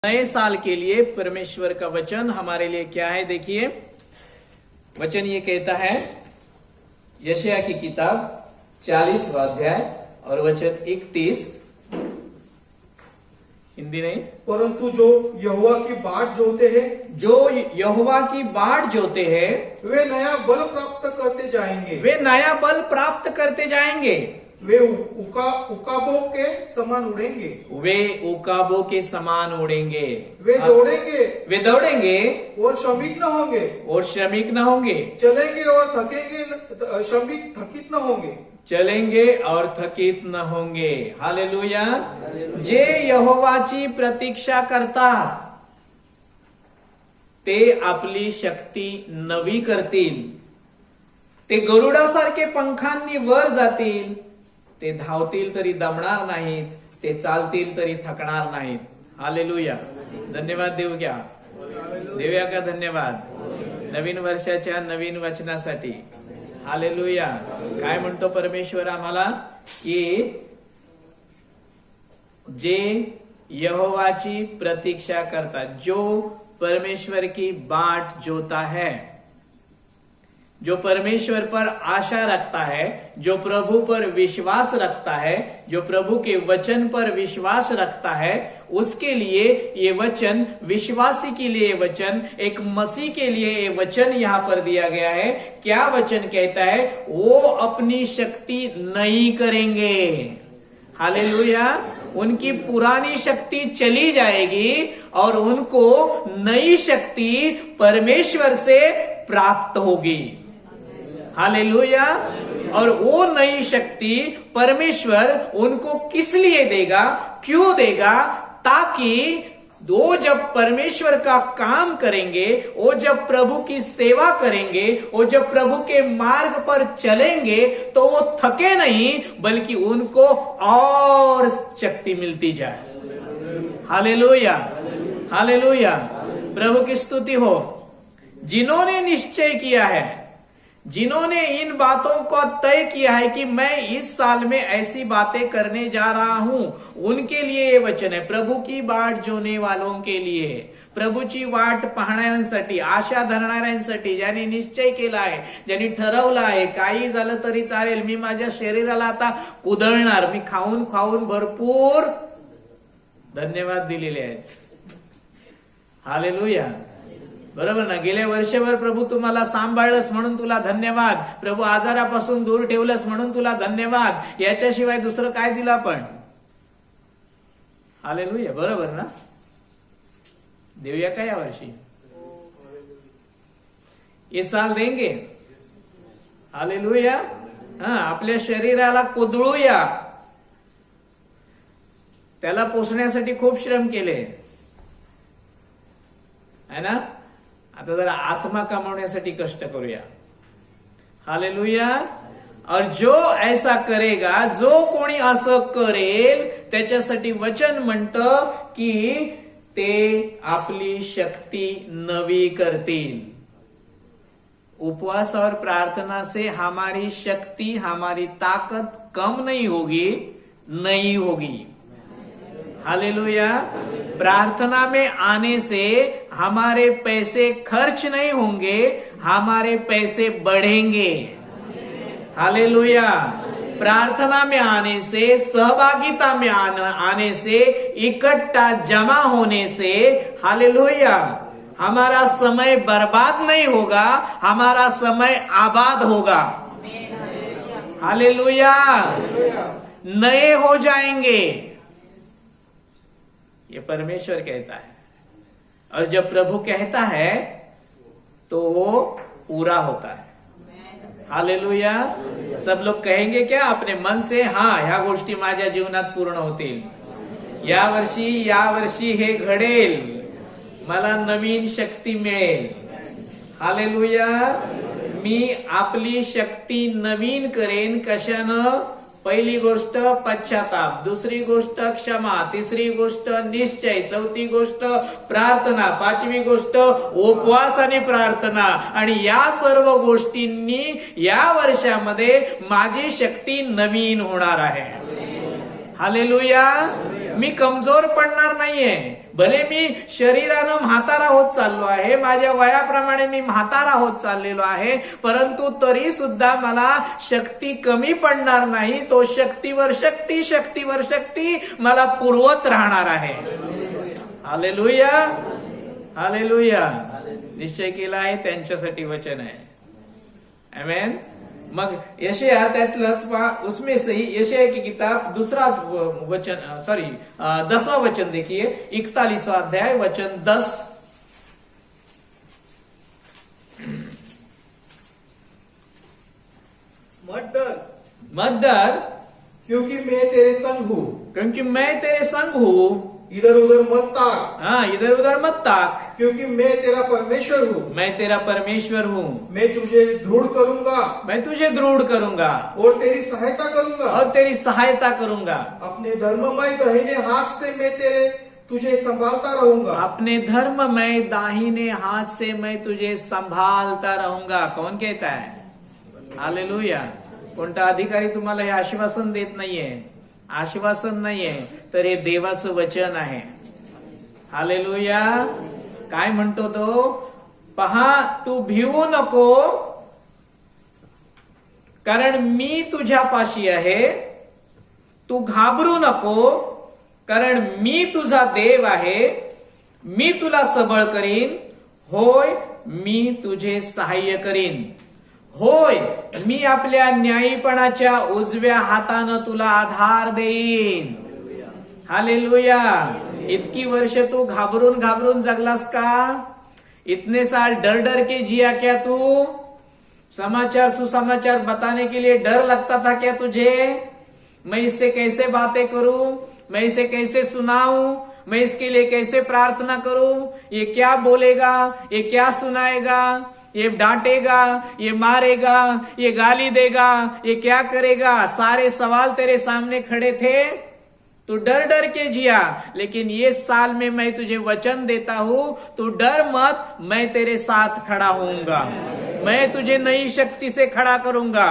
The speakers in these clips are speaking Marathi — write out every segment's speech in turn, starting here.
नए साल के लिए परमेश्वर का वचन हमारे लिए क्या है। देखिए वचन ये कहता है, यशायाह की किताब 40वां अध्याय और वचन 31, हिंदी नहीं, परंतु जो यहोवा की बाट जोते हैं जो यहोवा की बाट जोते हैं वे नया बल प्राप्त करते जाएंगे। वे नया बल प्राप्त करते जाएंगे। वे उकाबों के समान उड़ेंगे। वे उकाबों के समान उड़ेंगे। वे दौड़ेंगे वे दौड़ेंगे और श्रमिक न होंगे। और श्रमिक न होंगे। चलेंगे और थकेंगे, श्रमिक थकित न होंगे। चलेंगे और थकीत न होंगे। हालेलुया। जे यहोवाची प्रतीक्षा करता ते आपली शक्ती नवी करतील। ते गरुडासारखे पंखांनी वर जातील। ते धावतील तरी दमणार नाहीत। ते चालतील तरी थकणार नाहीत। हालेलुया। धन्यवाद देऊ घ्या, देऊया का धन्यवाद नवीन वर्षाच्या नवीन वचनासाठी। हालेलुया। काय म्हणतो परमेश्वर आम्हाला की जे यहोवाची प्रतीक्षा करता, जो परमेश्वर की बाट जोता है, जो परमेश्वर पर आशा रखता है, जो प्रभु पर विश्वास रखता है, जो प्रभु के वचन पर विश्वास रखता है, उसके लिए ये वचन, विश्वासी के लिए वचन, एक मसीह के लिए ये वचन यहां पर दिया गया है। क्या वचन कहता है? वो अपनी शक्ति नई करेंगे। हालेलुया। उनकी पुरानी शक्ति चली जाएगी और उनको नई शक्ति परमेश्वर से प्राप्त होगी। हालेलुया। और वो नई शक्ति परमेश्वर उनको किस लिए देगा, क्यों देगा? ताकि वो जब परमेश्वर का काम करेंगे, वो जब प्रभु की सेवा करेंगे, वो जब प्रभु के मार्ग पर चलेंगे तो वो थके नहीं, बल्कि उनको और शक्ति मिलती जाए। हालेलुया। हालेलुया। प्रभु की स्तुति हो। जिन्होंने निश्चय किया है, जिन्होंने इन बातों को तय किया है कि मैं इस साल में ऐसी बातें करने जा रहा हूं, उनके लिए ये वचन है। प्रभु की वाट जोने वालों के लिए, प्रभूची वाट पाहणाऱ्यांसाठी, आशा धरणाऱ्यांसाठी, ज्यांनी निश्चय केला आहे, ज्यांनी ठरवलं आहे काही झालं तरी चालेल, मी माझ्या शरीराला आता कुदळणार, मी खाऊन खाऊन भरपूर धन्यवाद दिलेले आहेत। हालेलुया। बरोबर ना? गेल्या वर्षभर प्रभू तुम्हाला सांभाळलंस म्हणून तुला धन्यवाद, प्रभू आजारापासून दूर ठेवलंस म्हणून तुला धन्यवाद, याच्याशिवाय दुसरं काय दिलं आपण? हालेलुया। बरोबर ना? देऊया का या वर्षी? इस साल देंगे। हालेलुया। आपल्या शरीराला कोदळूया, त्याला पोसण्यासाठी खूप श्रम केले है ना? आता जरा आत्मा कमावण्यासाठी कष्ट करूया। हालेलुया। और जो ऐसा करेगा, जो कोणी असं करेल, त्याच्यासाठी वचन म्हणतं की ते आपली शक्ती नवी करतील। उपवास और प्रार्थना से हमारी शक्ति, हमारी ताकत कम नहीं होगी, नई होगी। हालेलुया। प्रार्थना में आने से हमारे पैसे खर्च नहीं होंगे, हमारे पैसे बढ़ेंगे। हालेलुया। प्रार्थना में आने से, सहभागिता में आने से, इकट्ठा जमा होने से, हालेलुया, हमारा समय बर्बाद नहीं होगा, हमारा समय आबाद होगा। हालेलुया। नए हो जाएंगे, ये परमेश्वर कहता है। और जब प्रभु कहता है तो वो पूरा होता है। हालेलुया। सब लोग कहेंगे क्या अपने मन से? हाँ, ह्या गोष्टी माझ्या जीवनात पूर्ण होतील। या वर्षी हे घडेल, मला नवीन शक्ती मिळेल। हालेलुया। मी आपली शक्ती नवीन करेन। कशानं? पहिली गोष्ट पश्चाताप, दुसरी गोष्ट क्षमा, तिसरी गोष्ट निश्चय, चौथी गोष्ट प्रार्थना, पाचवी गोष्ट उपवास आणि प्रार्थना। आणि या सर्व गोष्टींनी या वर्षामध्ये माझी शक्ती नवीन होणार आहे। हालेलुया। मी कमजोर पडणार नाहीये, भले मी शरीरानं म्हातारा होत चाललो आहे, माझ्या वयाप्रमाणे मी म्हातारा होत चाललेलो आहे, परंतु तरी सुद्धा मला शक्ती कमी पडणार नाही. तो शक्तीवर शक्ती मला पुरवत राहणार आहे. Hallelujah, hallelujah. निश्चय केला आहे, त्यांच्यासाठी वचन आहे. आमेन. मग यशया त्यातलंच उसमें से यशया की किताब दूसरा वचन 10वां वचन देखिए, 41वां अध्याय वचन 10. मत डर क्योंकि मैं तेरे संग हूँ. क्योंकि मैं तेरे संग हूँ. इधर उधर मत ताक. हाँ, इधर उधर मत ताक. क्योंकि मैं तेरा परमेश्वर हूँ. मैं तेरा परमेश्वर हूँ. मैं तुझे दृढ़ करूंगा. मैं तुझे दृढ़ करूंगा और तेरी सहायता करूंगा. और तेरी सहायता करूंगा. अपने धर्ममय दाहिने हाथ से मैं तुझे संभालता रहूंगा. अपने धर्ममय दाहिने हाथ से मैं तुझे संभालता रहूंगा. कौन कहता है? हालेलुया. कोणता अधिकारी तुम्हाला हे आश्वासन देत नाहीये? आश्वासन नाहीये, तर हे देवाचं वचन आहे. हालेलुया. काय म्हणतो तो? पहा, तू भिवू नको, कारण मी तुझ्यापाशी आहे. तू घाबरू नको, कारण मी तुझा देव आहे. मी तुला सबळ करीन. होय, मी तुझे सहाय्य करीन. होय, मी आपल्या न्यायीपणाच्या उजव्या हातानं तुला आधार देईन. हालेलुया. इतकी वर्ष तू घाबरून जगलास का? इतने साल डर के जिया क्या तू? समाचार सुसमाचार बताने के लिए डर लगता था क्या तुझे? मैं इससे कैसे बातें करूं? मैं इसे कैसे सुनाऊं? मैं इसके लिए कैसे प्रार्थना करूं? ये क्या बोलेगा? ये क्या सुनाएगा? ये डांटेगा, ये मारेगा, ये गाली देगा, ये क्या करेगा? सारे सवाल तेरे सामने खड़े थे. तू डर के जिया, लेकिन ये साल में मैं तुझे वचन देता हूं, तू डर मत, मैं तेरे साथ खड़ा होऊंगा. मैं तुझे नई शक्ति से खड़ा करूंगा.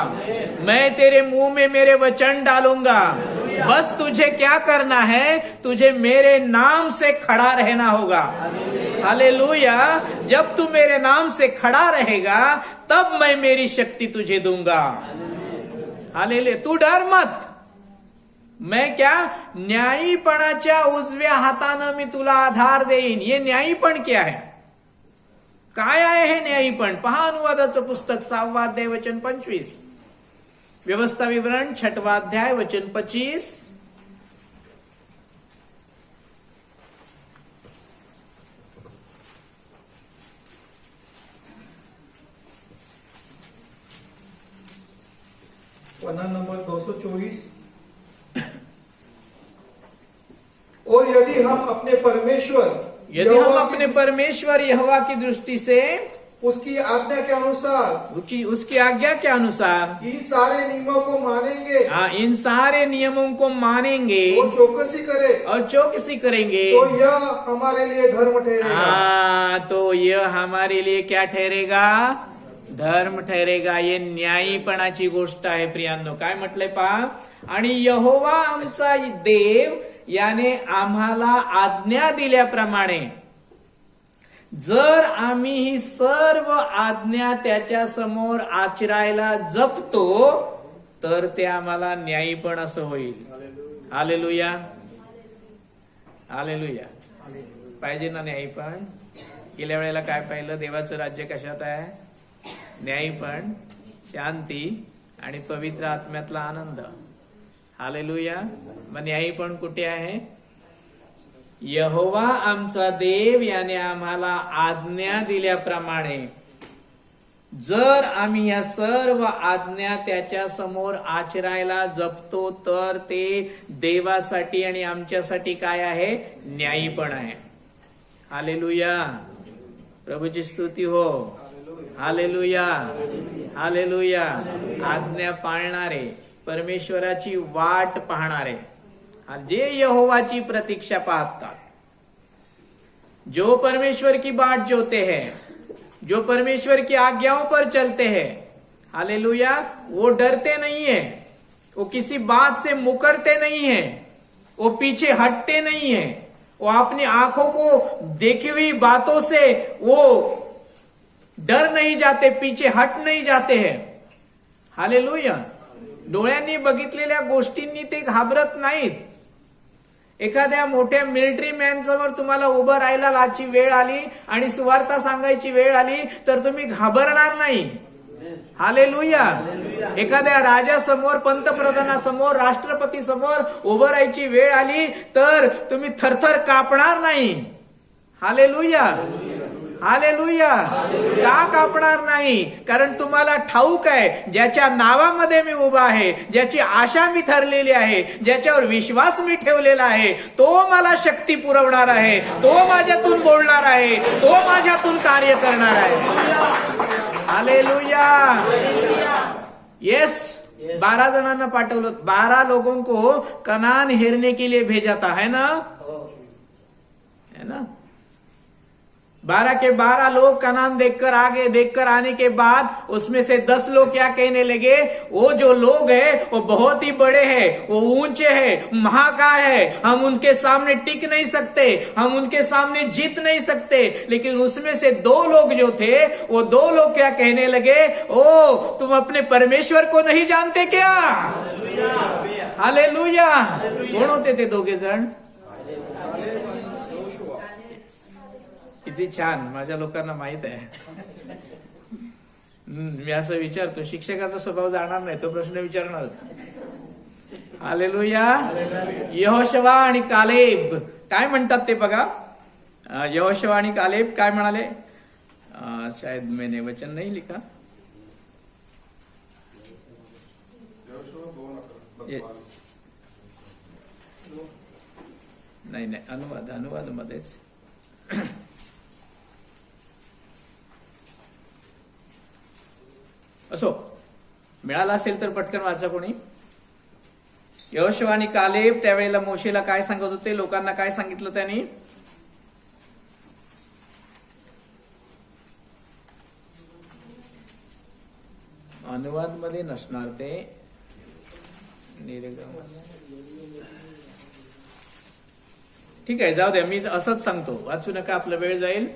मैं तेरे मुंह में मेरे वचन डालूंगा. बस तुझे क्या करना है? तुझे मेरे नाम से खड़ा रहना होगा. हालेलुया. जब तू मेरे नाम से खड़ा रहेगा, तब मैं मेरी शक्ति तुझे दूंगा. हालेलुया. तू डर मत. मैं क्या? न्यायीपणाच्या उजव्या हातानं मी तुला आधार देईन. ये न्यायीपण क्या है? काय आहे हे न्यायीपण? पहा अनुवादाचं पुस्तक 6वां अध्याय वचन 25. व्यवस्था विवरण 6वां अध्याय वचन 25. पन्ना नंबर 224. और यदि हम अपने परमेश्वर यहोवा की दृष्टि से उसकी आज्ञा के अनुसार, उसकी आज्ञा के अनुसार इन सारे नियमों को मानेंगे, इन सारे नियमों को मानेंगे और चौकसी करेंगे, तो यह हमारे लिए धर्म ठहरेगा. तो यह हमारे लिए क्या ठहरेगा? धर्म ठहरेगा. ये न्यायीपणाची गोष्ट आहे प्रियांनो. काय म्हटलंय पहा? आणि यहोवा आमचा देव याने आम्हाला आज्ञा दिल्याप्रमाणे जर आम्ही ही सर्व आज्ञा त्याच्या समोर आचरायला जपतो, तर ते आम्हाला न्यायीपण असं होईल. Hallelujah, hallelujah. पाहिजे ना न्यायीपण? गेल्या वेळेला काय पाहिलं? देवाचं राज्य कशात आहे? न्यायीपण, शांती आणि पवित्र आत्म्यातला आनंद. हालेलुया. मग न्यायीपण कुठे आहे? यहोवा आमचा देव याने आम्हाला आज्ञा दिल्याप्रमाणे जर आम्ही या सर्व आज्ञा त्याच्या समोर आचरायला जपतो, तर ते देवासाठी आणि आमच्यासाठी काय आहे? न्यायीपण आहे. हालेलुया. प्रभूची स्तुती हो. Hallelujah, hallelujah. आज्ञा पाळणारे, परमेश्वराची वाट पाहणारे, जे यहोवाची प्रतीक्षा पाहतात, जो परमेश्वर की बाट जोते हैं, जो परमेश्वर की आज्ञाओं पर चलते हैं, हालेलुया, वो डरते नहीं है, वो किसी बात से मुकरते नहीं है, वो पीछे हटते नहीं है, वो अपनी आंखों को देखी हुई बातों से वो डर नहीं जाते, पीछे हट नहीं जाते हैं। हालेलुया। डोळ्यांनी बघितलेल्या गोष्टींनी ते घाबरत नाहीत। एखाद्या मोठ्या मिलिटरी मॅन समोर तुम्हाला उभं राहायला लाची वेळ आली आणि सुवार्ता सांगायची वेळ आली तर तुम्ही घाबरणार नाही। हालेलुया। एखाद्या राजासमोर, पंतप्रधानासमोर, राष्ट्रपती समोर उभं राहायची वेळ आली तर तुम्ही थरथर कापणार नाही। Hallelujah, hallelujah. का कापणार नाही? कारण तुम्हाला ठाऊक आहे ज्याच्या नावामध्ये मी उभा आहे, ज्याची आशा मी ठरलेली आहे, ज्याच्यावर विश्वास मी ठेवलेला आहे, तो मला शक्ती पुरवणार आहे, तो माझ्यातून बोलणार आहे, तो माझ्यातून कार्य करणार आहे। हालेलुया। यस, 12 जणांना पाठवलं, 12 लोगों को कनान हेरने के लिए भेजा था, है ना? है ना? 12 के 12 लोग कनान देखकर आने के बाद उसमें से 10 लोग क्या कहने लगे? वो जो लोग हैं वो बहुत ही बड़े हैं, वो ऊंचे हैं, महाकाय है, हम उनके सामने टिक नहीं सकते, हम उनके सामने जीत नहीं सकते। लेकिन उसमें से 2 लोग जो थे, वो 2 लोग क्या कहने लगे? ओ, तुम अपने परमेश्वर को नहीं जानते क्या? हालेलुया। कोण होते ते दोघे जण? किती छान, माझ्या लोकांना माहित आहे। मी असं विचारतो, शिक्षकाचा स्वभाव जाणार नाही, तो प्रश्न विचारणार। हालेलुया। यहोशुवा आणि कालेब काय म्हणतात ते बघा। यहोशुवा आणि कालेब काय म्हणाले? शायद मैंने वचन नहीं लिखा। नाही, अनुवाद मध्येच। असो, मिळाला असेल तर पटकन वाचा कोणी। यहोशुवा आणि कालेब त्यावेळेला मोशेला काय सांगत होते? लोकांना काय सांगितलं त्यांनी? अनुवाद मध्ये नसणार ते, ठीक आहे, जाऊ द्या, मी असंच सांगतो, वाचू नका, आपला वेळ जाईल।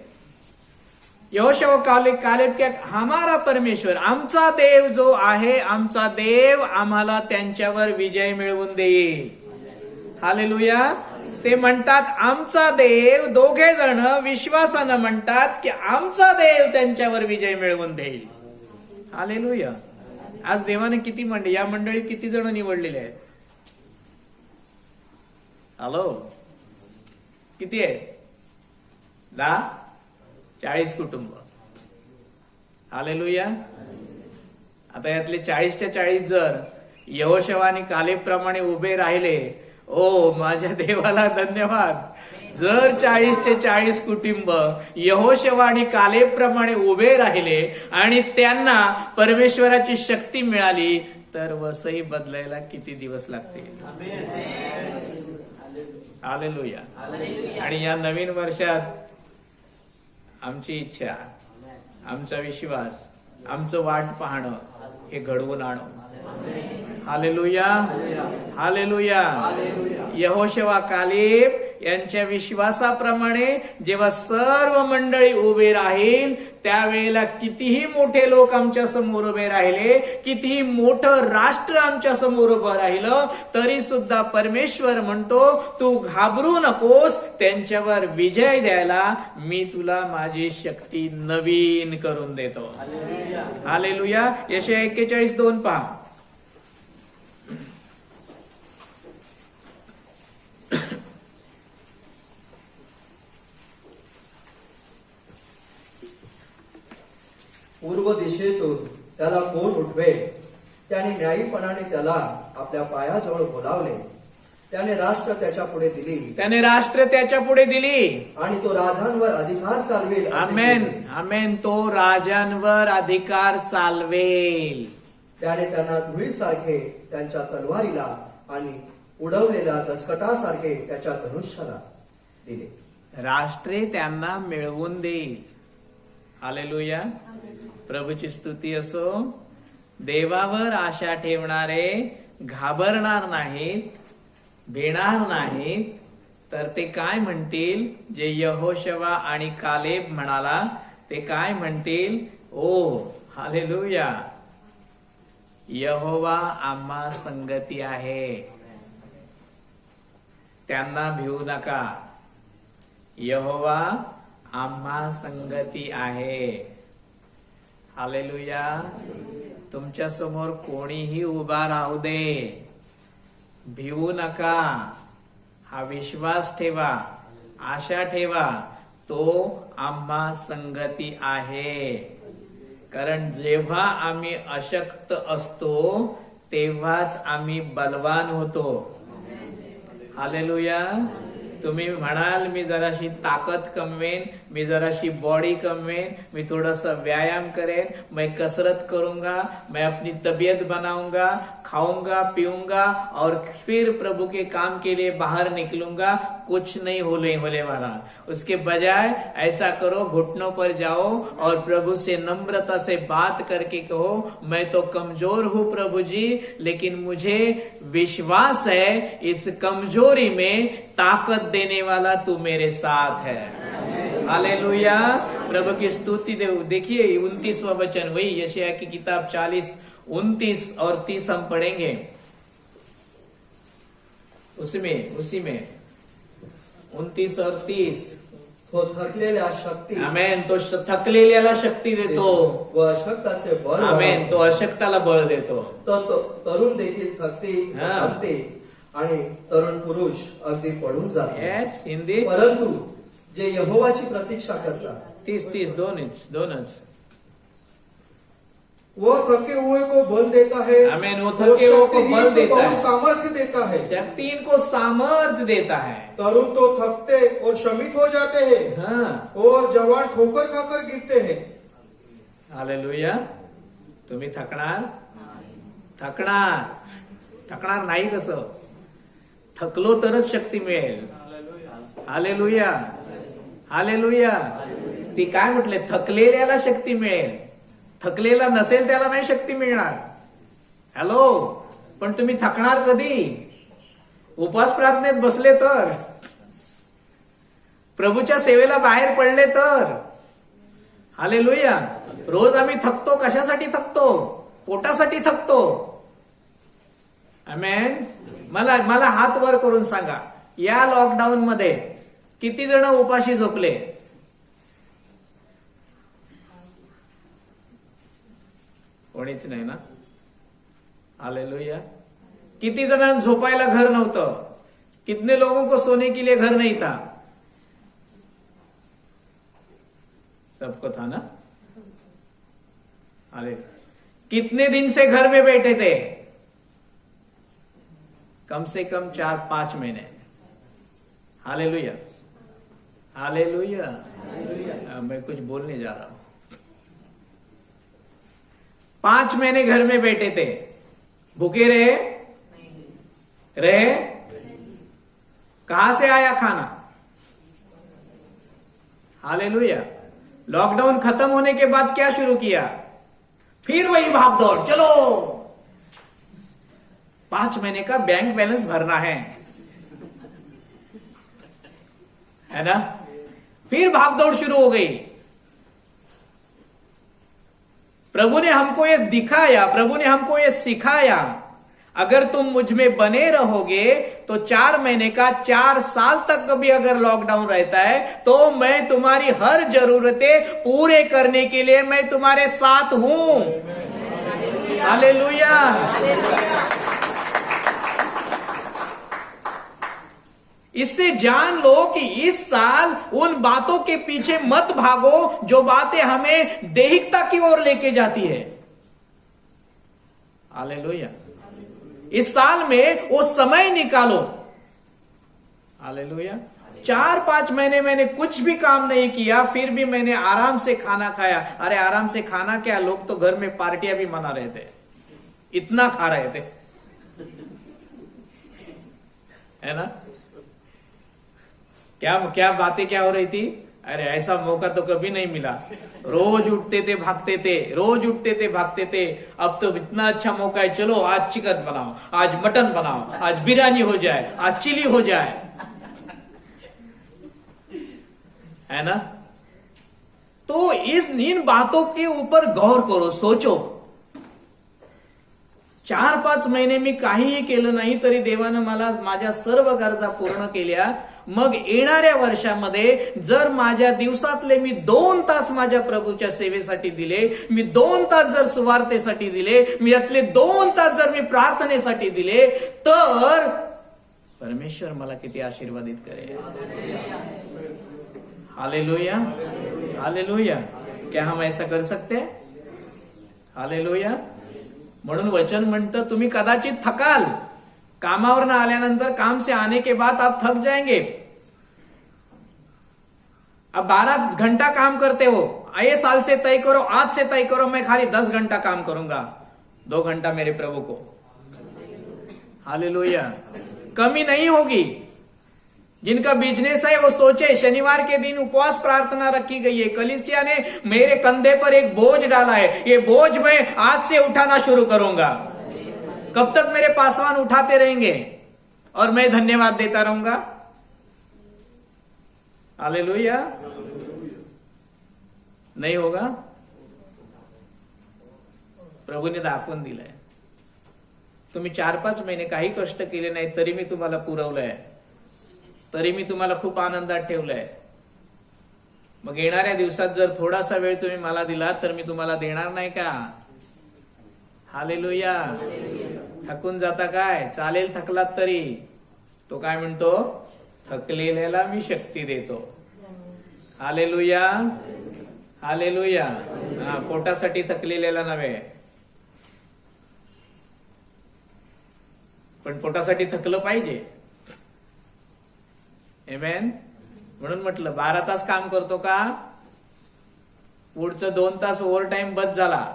यहोशुवा कालेब क्या? हमारा परमेश्वर, आमचा देव जो आहे, आमचा देव आम्हाला त्यांच्यावर विजय मिळवून देईल। हालेलुया। ते म्हणतात आमचा देव, दोघे जण विश्वासानं म्हणतात की आमचा देव त्यांच्यावर विजय मिळवून देईल। हालेलुया। आज देवाने किती या मंडळीत किती जण निवडलेले आहेत? हॅलो, किती आहेत? 10, 40 कुटुंब। हालेलुया। आता यातले 40च्या 40 जर यहोशुवा आणि कालेब प्रमाणे उभे राहिले, ओ माझ्या देवाला धन्यवाद। जर 40चे 40 कुटुंब यहोशुवा आणि कालेब प्रमाणे उभे राहिले आणि त्यांना परमेश्वराची शक्ती मिळाली तर वसई बदलायला किती दिवस लागतील? हालेलुया। आणि या नवीन वर्षात आमची इच्छा, आमचा विश्वास, आमचं वाट पाहणं हे घडवून आणू। Hallelujah, hallelujah. यहोशुवा कालेब यांच्या विश्वासाप्रमाणे जेव्हा सर्व मंडळी उभे राहील त्यावेळेला कितीही मोठे लोक आमच्या समोर उभे राहिले, कितीही मोठं राष्ट्र आमच्या समोर उभं राहिलं, तरी सुद्धा परमेश्वर म्हणतो तू घाबरू नकोस, त्यांच्यावर विजय द्यायला मी तुला माझी शक्ती नवीन करून देतो। हालेलुया। यशाया 41:2 पहा। पूर्व दिशेतून त्याला कोण उठवेल? त्याने न्यायीपणाने त्याला आपल्या पायाजवळ बोलावले। त्याने राष्ट्र त्याच्या पुढे दिली, त्याने राष्ट्र त्याच्या पुढे दिली आणि तो राजांवर अधिकार चालवेल। आमेन, आमेन। तो राजांवर अधिकार चालवेल। त्याने त्यांना धुळीसारखे त्यांच्या तलवारीला आणि उडवलेल्या दसकटासारखे त्याच्या धनुष्याला दिले। राष्ट्रे त्यांना मिळवून देईल। हालेलुया। प्रभूची स्तुती असो। देवावर आशा ठेवणारे घाबरणार नाहीत, भिणार नाहीत, तर ते काय म्हणतील, जे यहोशवा आणि कालेब म्हणाला ते काय म्हणतील, ओ हालेलुया, यहोवा आम्हा संगती आहे, त्यांना भिवू नका, यहोवा आम्हा संगती आहे. हालेलुया. तुमच्या समोर कोणीही उभा राहू दे, भिवू नका, हा विश्वास ठेवा, आशा ठेवा, तो आम्हा संगती आहे. कारण जेव्हा आम्ही अशक्त असतो तेव्हाच आम्ही बलवान होतो. हालेलुया. तुम्ही म्हणाल मी जराशी ताकद कमवेन, मी जराशी बॉडी कमवेन, मी थोड़ा सा व्यायाम करेन, मैं कसरत करूंगा, मैं अपनी तबीयत बनाऊंगा, खाऊंगा पीऊंगा और फिर प्रभु के काम के लिए बाहर निकलूंगा. कुछ नहीं होने वाला. उसके बजाय ऐसा करो, घुटनों पर जाओ और प्रभु से नम्रता से बात करके कहो, मैं तो कमजोर हूं प्रभु जी, लेकिन मुझे विश्वास है इस कमजोरी में ताकत देने वाला तू मेरे साथ है. हालेलुया. प्रभु की स्तुति दे. देखिए 29वां वचन, वही यशायाह की किताब 40, 29 और 30 हम पढ़ेंगे. उसी में 29 और 30. तो थकलेल्या शक्ती, आमेन, तो थकलेल्याला शक्ती देतो, व अशक्ताचे बळ आमेन, तो अशक्ताला बळ देतो. तो तरुण देखील थकते आणि तरुण पुरुष अगदी पडून जाते. यस, हिंदी. परंतु जे यहोवाची प्रतीक्षा करतात, 30 दोनच. वो थके हुए को बल देता है. आमीन. वो थके हुए को बल देता है, सामर्थ्य देता है. शक्ति इनको सामर्थ्य देता है. तरुण तो थकते और श्रमित हो जाते हैं, हाँ. और जवान ठोकर खाकर गिरते हैं. हालेलुया. तुम्ही थकणार नाही. कसं थकलो तरच शक्ती मिळेल. हालेलुया. ती काय म्हटले, थकलेल्याला शक्ती मिळेल, थकलेला नसेल त्याला नाही शक्ती मिळणार. हॅलो. पण तुम्ही थकणार कधी? उपवास प्रार्थनेत बसले तर, प्रभूच्या सेवेला बाहेर पडले तर. हालेलुया. रोज आम्ही थकतो. कशासाठी थकतो? पोटासाठी थकतो. आमेन. मला हात वर करून सांगा, या लॉकडाऊन मध्ये किती जण उपाशी झोपले? कोणीच नाही ना. हालेलुया. किती जणांना झोपायला घर नव्हतं? कितने लोगों को सोने के लिए घर नहीं था? सबको था ना. अरे कितने दिन से घर में बैठे थे? कम से कम 4-5 महीने. हालेलुया. मैं कुछ बोलने जा रहा हूं. 5 महीने घर में बैठे थे, भूखे रहे. कहां से आया खाना? हालेलुया. लॉकडाउन खत्म होने के बाद क्या शुरू किया? फिर वही भाग दौड़. चलो 5 महीने का बैंक बैलेंस भरना है ना. फिर भागदौड़ शुरू हो गई. प्रभु ने हमको ये दिखाया, प्रभु ने हमको ये सिखाया, अगर तुम मुझ में बने रहोगे तो 4 महीने का 4 साल तक कभी अगर लॉकडाउन रहता है तो मैं तुम्हारी हर जरूरतें पूरे करने के लिए मैं तुम्हारे साथ हूं. हालेलुया. इससे जान लो कि इस साल उन बातों के पीछे मत भागो जो बातें हमें दैहिकता की ओर लेके जाती है. हालेलुया. इस साल में वो समय निकालो. हालेलुया. 4-5 महीने मैंने कुछ भी काम नहीं किया, फिर भी मैंने आराम से खाना खाया. अरे आराम से खाना क्या, लोग तो घर में पार्टियां भी मना रहे थे, इतना खा रहे थे, है ना. क्या बातें क्या हो रही थी? अरे ऐसा मौका तो कभी नहीं मिला. रोज उठते थे भागते थे. अब तो इतना अच्छा मौका है, चलो आज चिकन बनाओ, आज मटन बनाओ, आज बिरयानी हो जाए, आज चिली हो जाए. है ना? तो इन बातों के ऊपर गौर करो, सोचो. 4-5 महिने मी काहीही केलं नाही तरी देवानं मला माझ्या सर्व गरजा पूर्ण केल्या. मग येणाऱ्या वर्षामध्ये जर माझ्या दिवसातले मी 2 तास माझ्या प्रभूच्या सेवेसाठी दिले, मी 2 तास जर सुवार्तेसाठी दिले, मी यातले 2 तास जर मी प्रार्थनेसाठी दिले, तर परमेश्वर मला किती आशीर्वादित करेल. Hallelujah, hallelujah. क्या हम ऐसा कर सकते हैं? हालेलुया. म्हणून वचन म्हणतं तुम्ही कदाचित थकाल. कामावर ना आल्यानंतर, काम से आने के बाद आप थक जाएंगे. अब 12 घंटा काम करते हो, ये साल से तय करो, आज से तय करो, मैं खाली 10 घंटा काम करूंगा, 2 घंटा मेरे प्रभु को. हालेलुया. कमी नहीं होगी. जिनका बिजनेस है वो सोचे, शनिवार के दिन उपवास प्रार्थना रखी गई है. कलीसिया ने मेरे कंधे पर एक बोझ डाला है, ये बोझ मैं आज से उठाना शुरू करूंगा. कब तक मेरे पासवान उठाते रहेंगे और मैं धन्यवाद देता रहूंगा. हालेलुया. नहीं होगा. प्रभूने दाखवून दिलंय. तुम्ही 4-5 महिने काही कष्ट केले नाही तरी मी तुम्हाला पुरवलंय, तरी मी तुम्हाला खूप आनंदात ठेवलंय. मग येणाऱ्या दिवसात जर थोडासा वेळ तुम्ही मला दिला तर मी तुम्हाला देणार नाही का? हालेलुया. थकून जाता काय? चालेल थकलात तरी. तो काय म्हणतो? थकलेल्याला मी शक्ती देतो. Hallelujah, hallelujah. पोटासाठी थकलेल्याला नव्हे, पण पोटासाठी थकलं पाहिजे. आमेन. म्हणून म्हटलं 12 तास काम करतो का? पुढचं 2 तास ओव्हर टाइम बस झाला.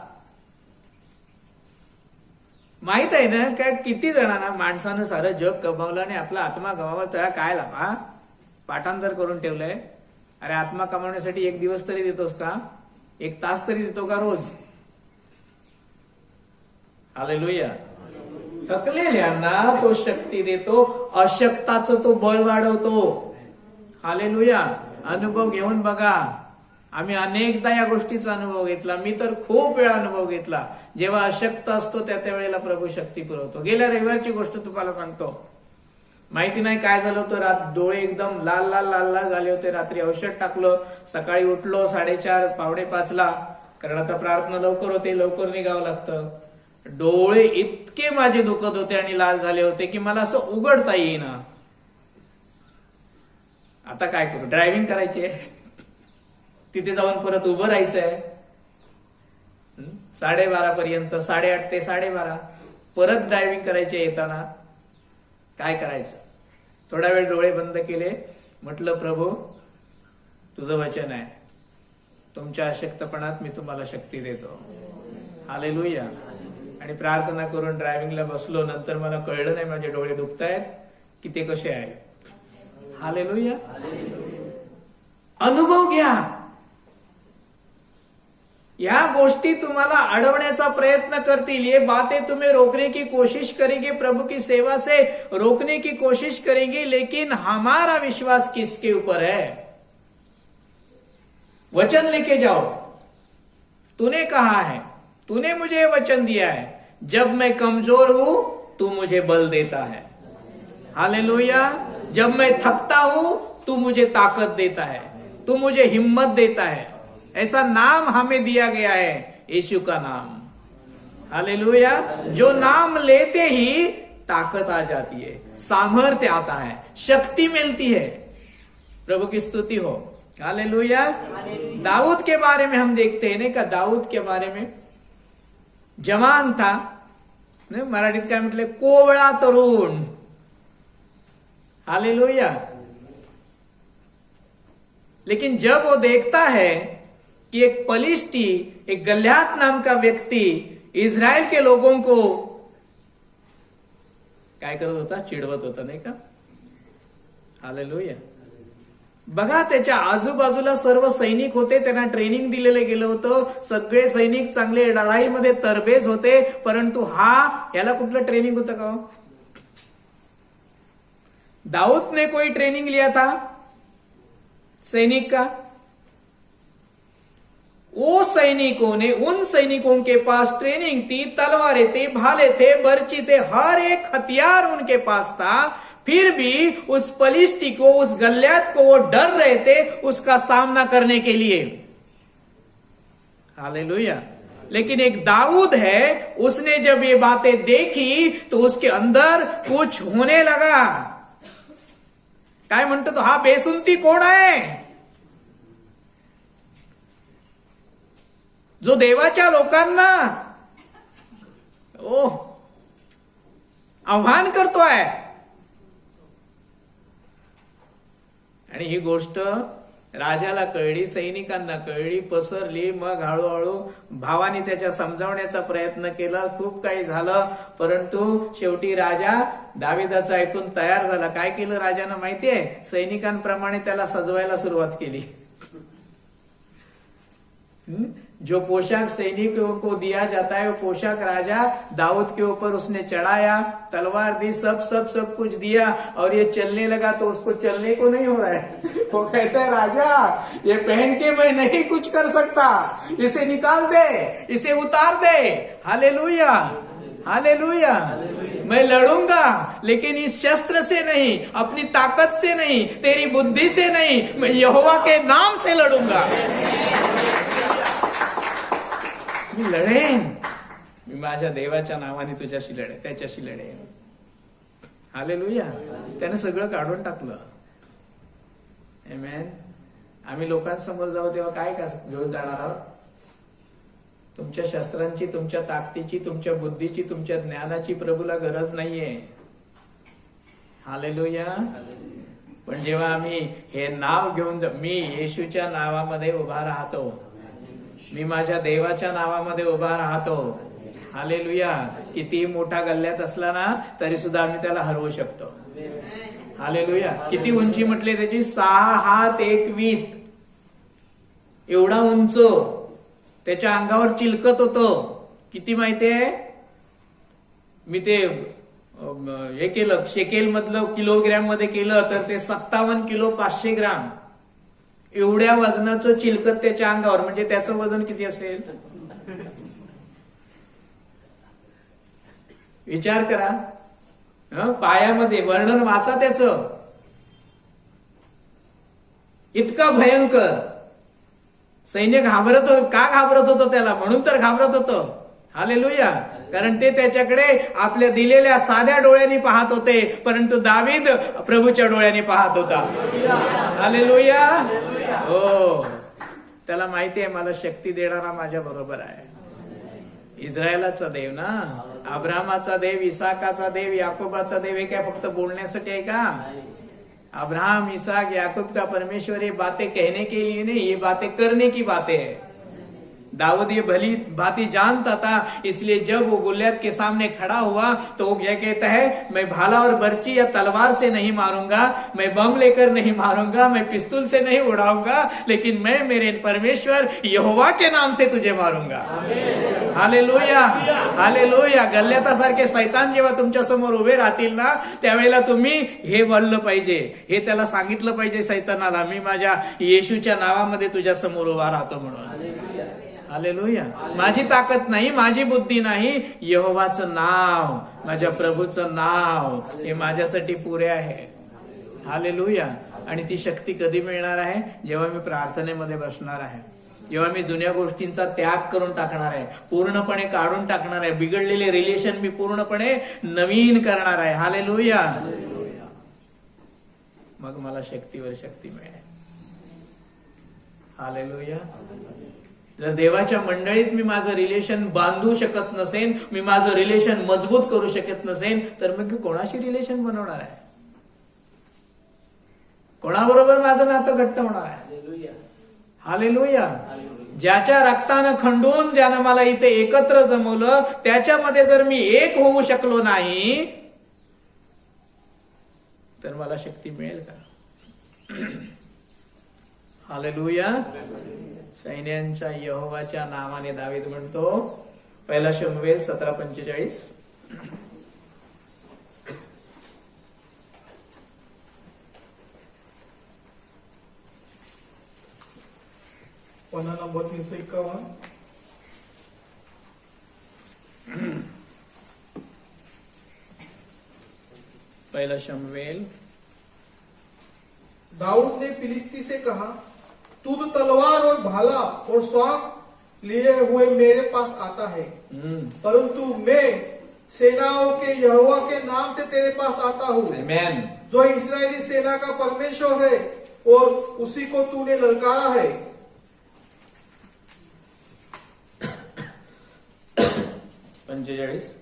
माहित आहे ना काय किती जणांना माणसानं सारं जग कमावलं आणि आपला आत्मा गमावला, त्याला काय लाभ? पाठांतर करून ठेवलंय. अरे आत्मा कमावण्यासाठी 1 दिवस तरी देतोस का? 1 तास तरी देतो का रोज? हालेलुया. थकलेल्यांना तो शक्ती देतो, अशक्ताचं तो बळ वाढवतो. हालेलुया. अनुभव घेऊन बघा. आम्ही अनेकदा या गोष्टीचा अनुभव घेतला. मी तर खूप वेळा अनुभव घेतला. जेव्हा अशक्त असतो त्या वेळेला प्रभू शक्ती पुरवतो. गेल्या रविवारची गोष्ट तुम्हाला सांगतो. माहिती नाही काय झालं होतं, डोळे एकदम लाल लाल लाल लाल झाले होते. रात्री औषध टाकलं, सकाळी उठलो 4:30 4:45 ला, कारण आता प्रार्थना लवकर होते, लवकर निघावं लागतं. डोळे इतके माझे दुखत होते आणि लाल झाले होते की मला असं उघडता येईना. आता काय करू? ड्रायव्हिंग करायची आहे, तिथे जाऊन परत उभं राहायचंय 12:30 पर्यंत, 8:30 ते 12:30 परत ड्रायव्हिंग करायचे. येताना काय करायचं? थोडा वेळ डोळे बंद केले, म्हटलं प्रभू तुझं वचन आहे, तुमच्या अशक्तपणात मी तुम्हाला शक्ती देतो. हालेलुया. आणि प्रार्थना करून ड्रायव्हिंगला बसलो. नंतर मला कळलं नाही माझे डोळे दुखतायत की ते कसे आहेत. हालेलुया. अनुभव घ्या. या गोष्टी तुम्हाला अडवण्याचा प्रयत्न करतील. ये बातें तुम्हें रोकने की कोशिश करेंगे, प्रभु की सेवा से रोकने की कोशिश करेंगे, लेकिन हमारा विश्वास किसके ऊपर है? वचन लेके जाओ. तूने कहा है, तूने मुझे वचन दिया है, जब मैं कमजोर हूं तू मुझे बल देता है. हालेलुया. जब मैं थकता हूं तू मुझे ताकत देता है, तू मुझे हिम्मत देता है. ऐसा नाम हमें दिया गया है, यीशु का नाम. हालेलुया. जो नाम लेते ही ताकत आ जाती है, सामर्थ्य आता है, शक्ति मिलती है. प्रभु की स्तुति हो. हालेलुया. दाऊद के बारे में हम देखते हैं ना का, दाऊद के बारे में जवान था, मराठीत काय म्हटले, कोवळा तरुण. हालेलुया. लेकिन जब वो देखता है कि एक पलिश्ती, एक गल्यात नाम का व्यक्ति इस्राएल के लोगों को काय करत होता? चिडवत होता, नाही का? हालेलुया. बघा त्याच्या आजूबाजूला सर्व सैनिक होते, त्यांना ट्रेनिंग दिलेलं गेलं होतं. सगळे सैनिक चांगले लढाईमध्ये तरबेज होते, परंतु याला कुठलं ट्रेनिंग होतं का? दाऊद ने कोई ट्रेनिंग लिया था सैनिक का? सैनिकों ने, उन सैनिकों के पास ट्रेनिंग थी, तलवारें थी, भाले थे, बर्ची थे, हर एक हथियार उनके पास था, फिर भी उस पलिश्ती को, उस गलियात को वो डर रहे थे उसका सामना करने के लिए। हालेलुया। लेकिन एक दाऊद है, उसने जब ये बातें देखी तो उसके अंदर कुछ होने लगा। काय म्हणतो तो, हा बेसुंती कोण आहे? जो देवाच्या लोकांना आव्हान करतोय। आणि ही गोष्ट राजाला कळली, सैनिकांना कळली, पसरली। मग हळूहळू भावानी त्याच्या समजावण्याचा प्रयत्न केला, खूप काही झालं, परंतु शेवटी राजा दाविदाचं ऐकून तयार झाला। काय केलं राजानं माहितीये? सैनिकांप्रमाणे त्याला सजवायला सुरुवात केली। जो पोशाक सैनिकों को दिया जाता है वो पोशाक राजा दाऊद के ऊपर उसने चढ़ाया, तलवार दी, सब कुछ दिया, और ये चलने लगा तो उसको चलने को नहीं हो रहा है। वो कहता है राजा ये पहन के मैं नहीं कुछ कर सकता, इसे निकाल दे, इसे उतार दे। Hallelujah, hallelujah. मैं लड़ूंगा लेकिन इस शस्त्र से नहीं, अपनी ताकत से नहीं, तेरी बुद्धि से नहीं, मैं यहोवा के नाम से लड़ूंगा। मी लढेन, मी माझ्या देवाच्या नावाने तुझ्याशी लढेन, त्याच्याशी लढेन। हालेलुया। त्याने सगळं काढून टाकलं। आमेन। आम्ही लोकांसमोर जाऊ तेव्हा काय घेऊन जाणार आहोत? तुमच्या शस्त्रांची, तुमच्या ताकदीची, तुमच्या बुद्धीची, तुमच्या ज्ञानाची प्रभूला गरज नाहीये। हालेलुया। पण जेव्हा आम्ही हे नाव घेऊन मी येशूच्या नावामध्ये उभा राहतो, मी माझ्या देवाच्या नावामध्ये उभा राहतो, हालेलुया, किती मोठा गल्ल्यात असला ना तरी सुद्धा आम्ही त्याला हरवू शकतो। हालेलुया। किती उंची म्हटले त्याची? 6 हात 1 वीत, एवढा उंच, त्याच्या अंगावर चिलकत होतं। किती माहितीये? मी ते हे केलं, शेकेल मधलं किलोग्रॅम मध्ये केलं तर ते 57 किलो 500 ग्राम एवढ्या वजनाचं चिलकत त्याच्या अंगावर, म्हणजे त्याचं वजन किती असेल? विचार करा। पायामध्ये वर्णन वाचा त्याचं, इतका भयंकर। सैन्य घाबरत होतं। का घाबरत होतं त्याला? म्हणून तर घाबरत होतं। हालेलुया। कारण ते त्याच्याकडे आपल्या दिलेल्या साध्या डोळ्यांनी पाहत होते, परंतु दावीद प्रभूच्या डोळ्यांनी पाहत होता। हालेलुया। हो, त्याला माहिती आहे मला शक्ती देणारा माझ्या बरोबर आहे। इस्रायलाचा देव ना, अब्राहमाचा देव, इसाकाचा देव, याकोबाचा देव, हे काय फक्त बोलण्यासाठी आहे का? अब्राहम, इसाक, याकूब का परमेश्वर ये बातें कहने के लिए नहीं, ये बातें करने की बातें है। दाऊद ये भली भांति जानता था, इसलिए जब वो गोलियत के सामने खड़ा हुआ तो वो क्या कहता है? मैं भाला और बर्ची या तलवार से नहीं मारूंगा, मैं बम लेकर नहीं मारूंगा, मैं पिस्तूल से नहीं उड़ाऊंगा, लेकिन मैं मेरे परमेश्वर यहोवा के नाम से तुझे मारूंगा। Hallelujah, hallelujah. गल्ल्यातासारखे सैतान जेव्हा तुमच्या समोर उभे राहतील ना, त्यावेळेला तुम्ही हे बोललं पाहिजे, हे त्याला सांगितलं पाहिजे सैतानाला, मी माझ्या येशूच्या नावामध्ये तुझ्या समोर उभा राहतो म्हणून। हालेलुया। माझी ताकद नाही, माझी बुद्धी नाही, यहोवाचं नाव, माझ्या प्रभूचं नाव हे माझ्यासाठी पुरे आहे। हालेलुया। आणि ती शक्ती कधी मिळणार आहे? जेव्हा मी प्रार्थनेमध्ये बसणार आहे, जेव्हा मी जुन्या गोष्टींचा त्याग करून टाकणार आहे, पूर्णपणे काढून टाकणार आहे, बिघडलेले रिलेशन मी पूर्णपणे नवीन करणार आहे। हालेलुया। मग मला शक्तीवर शक्ती मिळेल। हालेलुया। जर देवाच्या मंडळीत मी माझं रिलेशन बांधू शकत नसेन, मी माझं रिलेशन मजबूत करू शकत नसेन, तर मग मी कोणाशी रिलेशन बनवणार आहे? कोणाबरोबर माझं नातं घट्ट होणार आहे? हालेलुया। ज्याच्या रक्तानं खंडून ज्यानं मला इथे एकत्र जमवलं, त्याच्यामध्ये जर मी एक होऊ शकलो नाही तर मला शक्ती मिळेल का? हालेलुया। सैन्यांच्या यहोवाच्या नावाने दावीद म्हणतो, 1 शमूएल 17:45, पन्ना नंबर 351, पहला शमूएल। दाऊद ने फिलिस्ती से कहा, तू तो तलवार और भाला और स्वांग लिए हुए मेरे पास आता है, परंतु मैं सेनाओं के यहोवा के नाम से तेरे पास आता हूँ, आमेन। जो इस्राएली सेना का परमेश्वर है और उसी को तूने ललकारा है। 45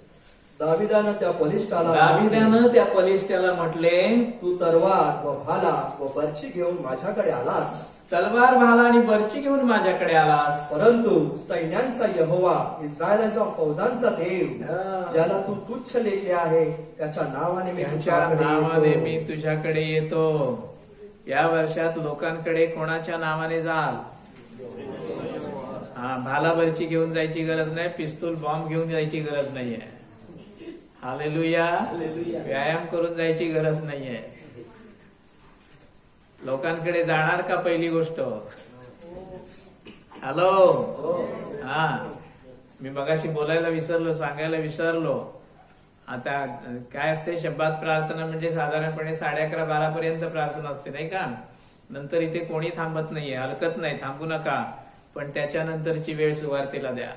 दाविदानं त्या बलिष्ठाला दाविदानं त्या बलिष्ठाला म्हटले, तू तरवार व भाला व बर्ची घेऊन माझ्याकडे आलास, तलवार भाला आणि बर्ची घेऊन माझ्याकडे आलास, परंतु सैन्यांचा यहोवा, इस्रायलांचा फौजांचा देव, ज्याला तू तुच्छ लेखले आहे, त्याच्या नावाने मी त्याच्या तुझ्याकडे नावाने येतो. मी तुझ्याकडे येतो. या वर्षात लोकांकडे कोणाच्या नावाने जाल? हा, भाला बर्ची घेऊन जायची गरज नाही, पिस्तूल बॉम्ब घेऊन जायची गरज नाहीये. हालेलुया. व्यायाम करून जायची गरज नाहीये. लोकांकडे जाणार का? पहिली गोष्ट. हॅलो. हा, मी मगाशी बोलायला विसरलो, सांगायला विसरलो. आता काय असते, शब्दात प्रार्थना म्हणजे साधारणपणे 11:30-12 पर्यंत प्रार्थना असते, नाही का? नंतर इथे कोणी थांबत नाहीये, हलकत नाही, थांबू नका. पण त्याच्यानंतरची वेळ सुवार्तेला द्या.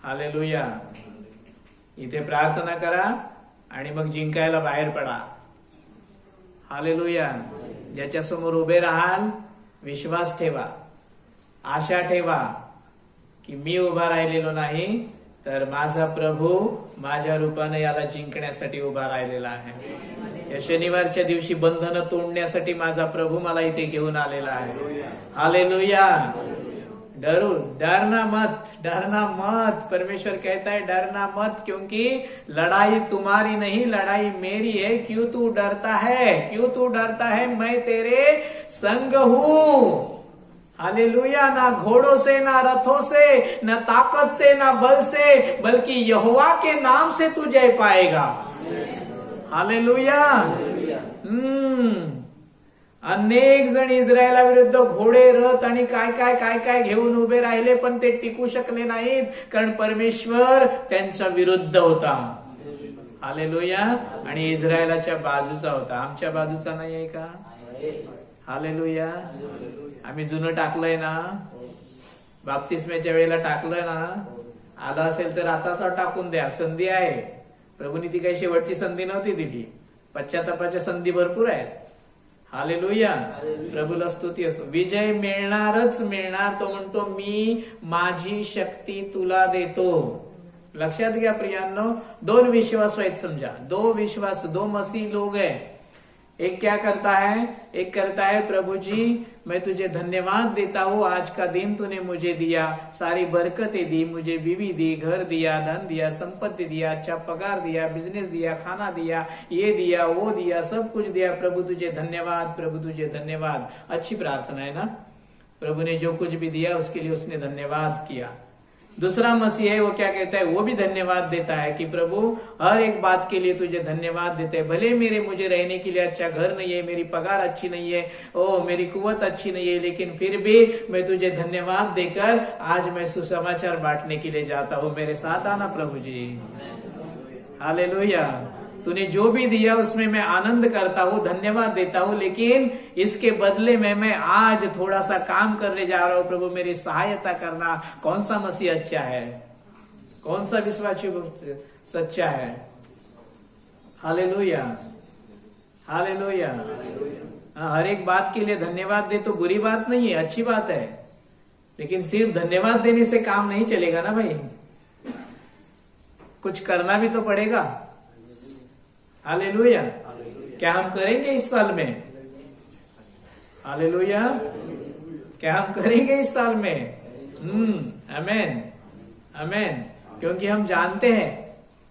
हालेलुया. इथे प्रार्थना करा आणि मग जिंकायला बाहेर पडा. हालेलुया. ज्याच्या समोर उभे राहाल, विश्वास ठेवा, आशा ठेवा की मी उभा राहिलेलो नाही, तर माझा प्रभू माझ्या रूपाने याला जिंकण्यासाठी उभा राहिलेला आहे. या शनिवारच्या दिवशी बंधनं तोडण्यासाठी माझा प्रभू मला इथे घेऊन आलेला आहे. हालेलुया. डरना मत. परमेश्वर कहता है डरना मत, क्योंकि लड़ाई तुम्हारी नहीं, लड़ाई मेरी है. क्यों तू डरता है? मैं तेरे संग हूं. हालेलुया. ना घोड़ों से, ना रथों से, ना ताकत से, ना बल से, बल्कि यहोवा के नाम से तू जय पाएगा. हालेलुया. अनेक जण इस्रायला विरुद्ध घोडे, रथ आणि काय घेऊन उभे राहिले, पण ते टिकू शकले नाहीत, कारण परमेश्वर त्यांच्या विरुद्ध होता. हालेलुया. आणि इस्रायलाच्या बाजूचा होता, आमच्या बाजूचा नाही आहे का? हालेलुया. आम्ही जुनं टाकलंय ना, बाप्तिस्म्याच्या वेळेला टाकलं ना. आलं असेल तर आताच टाकून द्या, संधी आहे. प्रभूने ती काही शेवटची संधी नव्हती दिली. पश्चातापाच्या संधी भरपूर आहेत. हालेलुया. प्रभूला स्तुती असतो. विजय मिळणारच मिळणार. तो म्हणतो, मी माझी शक्ती तुला देतो. लक्षात घ्या प्रियांनो, 2 विश्वास आहेत समजा. 2 विश्वास, 2 मसीह लोग हैं. एक क्या करता है? एक करता है, प्रभु जी मैं तुझे धन्यवाद देता हूँ, आज का दिन तूने मुझे दिया, सारी बरकतें दी, मुझे बीवी दी, घर दिया, धन दिया, संपत्ति दिया, अच्छा पगार दिया, बिजनेस दिया, खाना दिया, ये दिया, वो दिया, सब कुछ दिया. प्रभु तुझे धन्यवाद, प्रभु तुझे धन्यवाद. अच्छी प्रार्थना है ना. प्रभु ने जो कुछ भी दिया उसके लिए उसने धन्यवाद किया. दूसरा मसीह है, वो क्या कहता है? वो भी धन्यवाद देता है कि प्रभु हर एक बात के लिए तुझे धन्यवाद देते हैं. भले मुझे रहने के लिए अच्छा घर नहीं है, मेरी पगार अच्छी नहीं है, मेरी कुवत अच्छी नहीं है, लेकिन फिर भी मैं तुझे धन्यवाद देकर आज मैं सुसमाचार बांटने के लिए जाता हूँ. मेरे साथ आना प्रभु जी. हालेलुया. तूने जो भी दिया उसमें मैं आनंद करता हूँ, धन्यवाद देता हूँ, लेकिन इसके बदले में मैं आज थोड़ा सा काम करने जा रहा हूँ. प्रभु मेरी सहायता करना. कौन सा मसीह अच्छा है? कौन सा विश्वासी सच्चा है? हालेलुया. हालेलुया. हर एक बात के लिए धन्यवाद दे तो बुरी बात नहीं है, अच्छी बात है, लेकिन सिर्फ धन्यवाद देने से काम नहीं चलेगा ना भाई. कुछ करना भी तो पड़ेगा. हालेलुया. क्या हम करेंगे इस साल में? हालेलुया. क्या हम करेंगे इस साल में? आमेन, आमेन. क्योंकि हम जानते हैं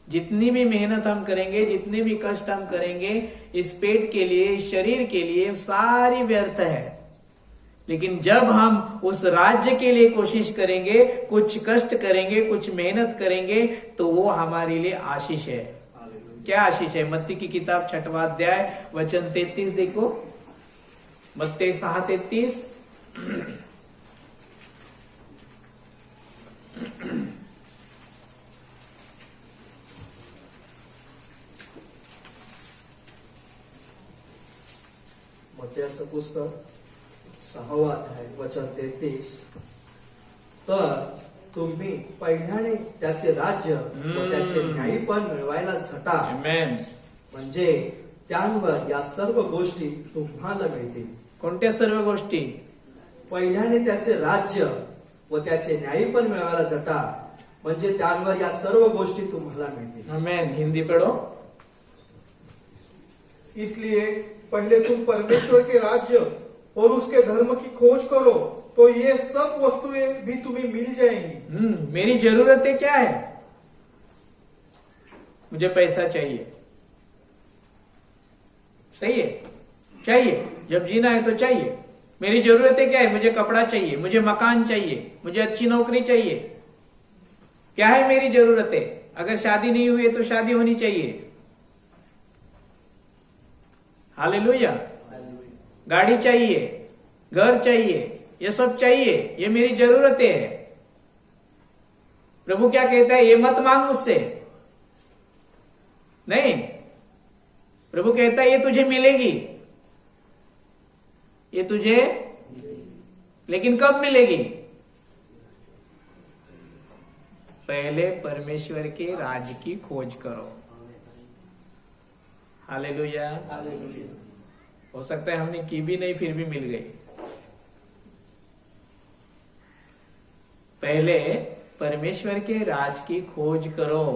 जितनी भी मेहनत हम करेंगे, जितने भी कष्ट हम करेंगे, इस पेट के लिए, इस शरीर के लिए सारी व्यर्थ है. लेकिन जब हम उस राज्य के लिए कोशिश करेंगे, कुछ कष्ट करेंगे, कुछ मेहनत करेंगे, तो वो हमारे लिए आशीष है. क्या आशीष है? मत्ती की किताब 6वां अध्याय वचन 33 देखो. मत्ती 6:33. पुस्तक 6वा अध्याय वचन 33. तर तुम्ही पहिल्याने त्याचे राज्य व त्याचे न्यायपण मिळवायला झटा, Amen. म्हणजे त्यांवर या सर्व गोष्टी तुम्हाला मिळतील. कोणत्या सर्व गोष्टी? पहिल्याने त्याचे राज्य व त्याचे न्यायपण मिळवायला झटा, म्हणजे त्यांवर या सर्व गोष्टी तुम्हाला मिळतील. Amen. हिंदी पढ़ो. इसलिए पहले तुम परमेश्वर के राज्य और उसके धर्म की खोज करो, तो ये सब वस्तुएं भी तुम्हें मिल जाएंगी. मेरी जरूरतें क्या है? मुझे पैसा चाहिए, सही है, चाहिए. जब जीना है तो चाहिए. मेरी जरूरतें क्या है? मुझे कपड़ा चाहिए, मुझे मकान चाहिए, मुझे अच्छी नौकरी चाहिए. क्या है मेरी जरूरतें? अगर शादी नहीं हुई है तो शादी होनी चाहिए. हालेलुया. गाड़ी चाहिए, घर चाहिए, ये सब चाहिए, ये मेरी जरूरतें है. प्रभु क्या कहता है? ये मत मांग मुझसे. नहीं, प्रभु कहता है ये तुझे मिलेगी, ये तुझे, लेकिन कब मिलेगी? पहले परमेश्वर के राज की खोज करो. हालेलुया. हो सकता है हमने की भी नहीं, फिर भी मिल गई. पहले परमेश्वर के राज की खोज करो,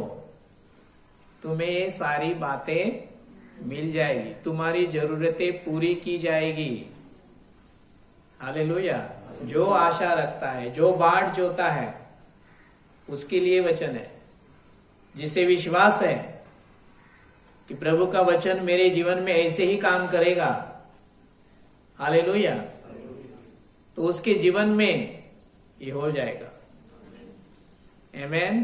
तुम्हें ये सारी बातें मिल जाएगी, तुम्हारी जरूरतें पूरी की जाएगी. हालेलुया. जो आशा रखता है, जो बाट जोता है, उसके लिए वचन है. जिसे विश्वास है कि प्रभु का वचन मेरे जीवन में ऐसे ही काम करेगा, हालेलुया, तो उसके जीवन में ये हो जाएगा. आमेन.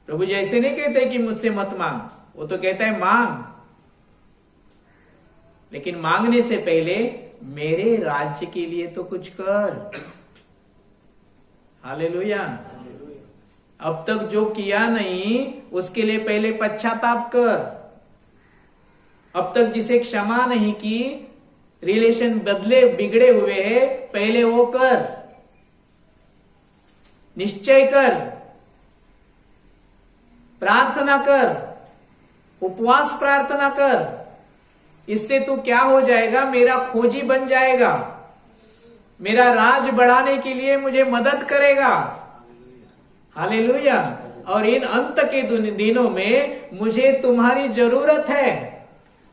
प्रभु जी ऐसे नहीं कहते कि मुझसे मत मांग, वो तो कहता है मांग, लेकिन मांगने से पहले मेरे राज्य के लिए तो कुछ कर. हालेलुया. अब तक जो किया नहीं उसके लिए पहले पश्चाताप कर. अब तक जिसे क्षमा नहीं की, रिलेशन बदले बिगड़े हुए हैं, पहले वो कर. निश्चय कर, प्रार्थना कर, उपवास प्रार्थना कर. इससे तू क्या हो जाएगा? मेरा खोजी बन जाएगा, मेरा राज बढ़ाने के लिए मुझे मदद करेगा. हालेलुया. और इन अंत के दिनों में मुझे तुम्हारी जरूरत है,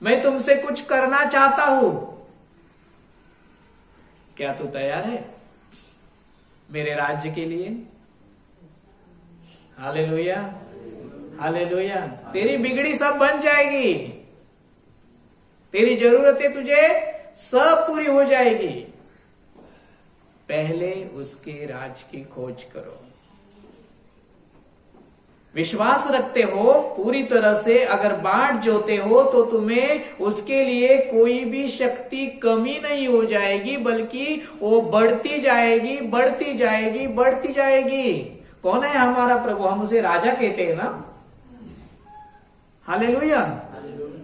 मैं तुमसे कुछ करना चाहता हूं. क्या तू तैयार है मेरे राज्य के लिए? हालेलुया. हालेलुया. तेरी बिगड़ी सब बन जाएगी, तेरी जरूरतें तुझे सब पूरी हो जाएगी. पहले उसके राज की खोज करो. विश्वास रखते हो पूरी तरह से, अगर बाट जोते हो तो तुम्हें उसके लिए कोई भी शक्ति कमी नहीं हो जाएगी, बल्कि वो बढ़ती जाएगी, बढ़ती जाएगी, बढ़ती जाएगी. कौन है हमारा प्रभु? हम उसे राजा कहते हैं ना. हालेलुया.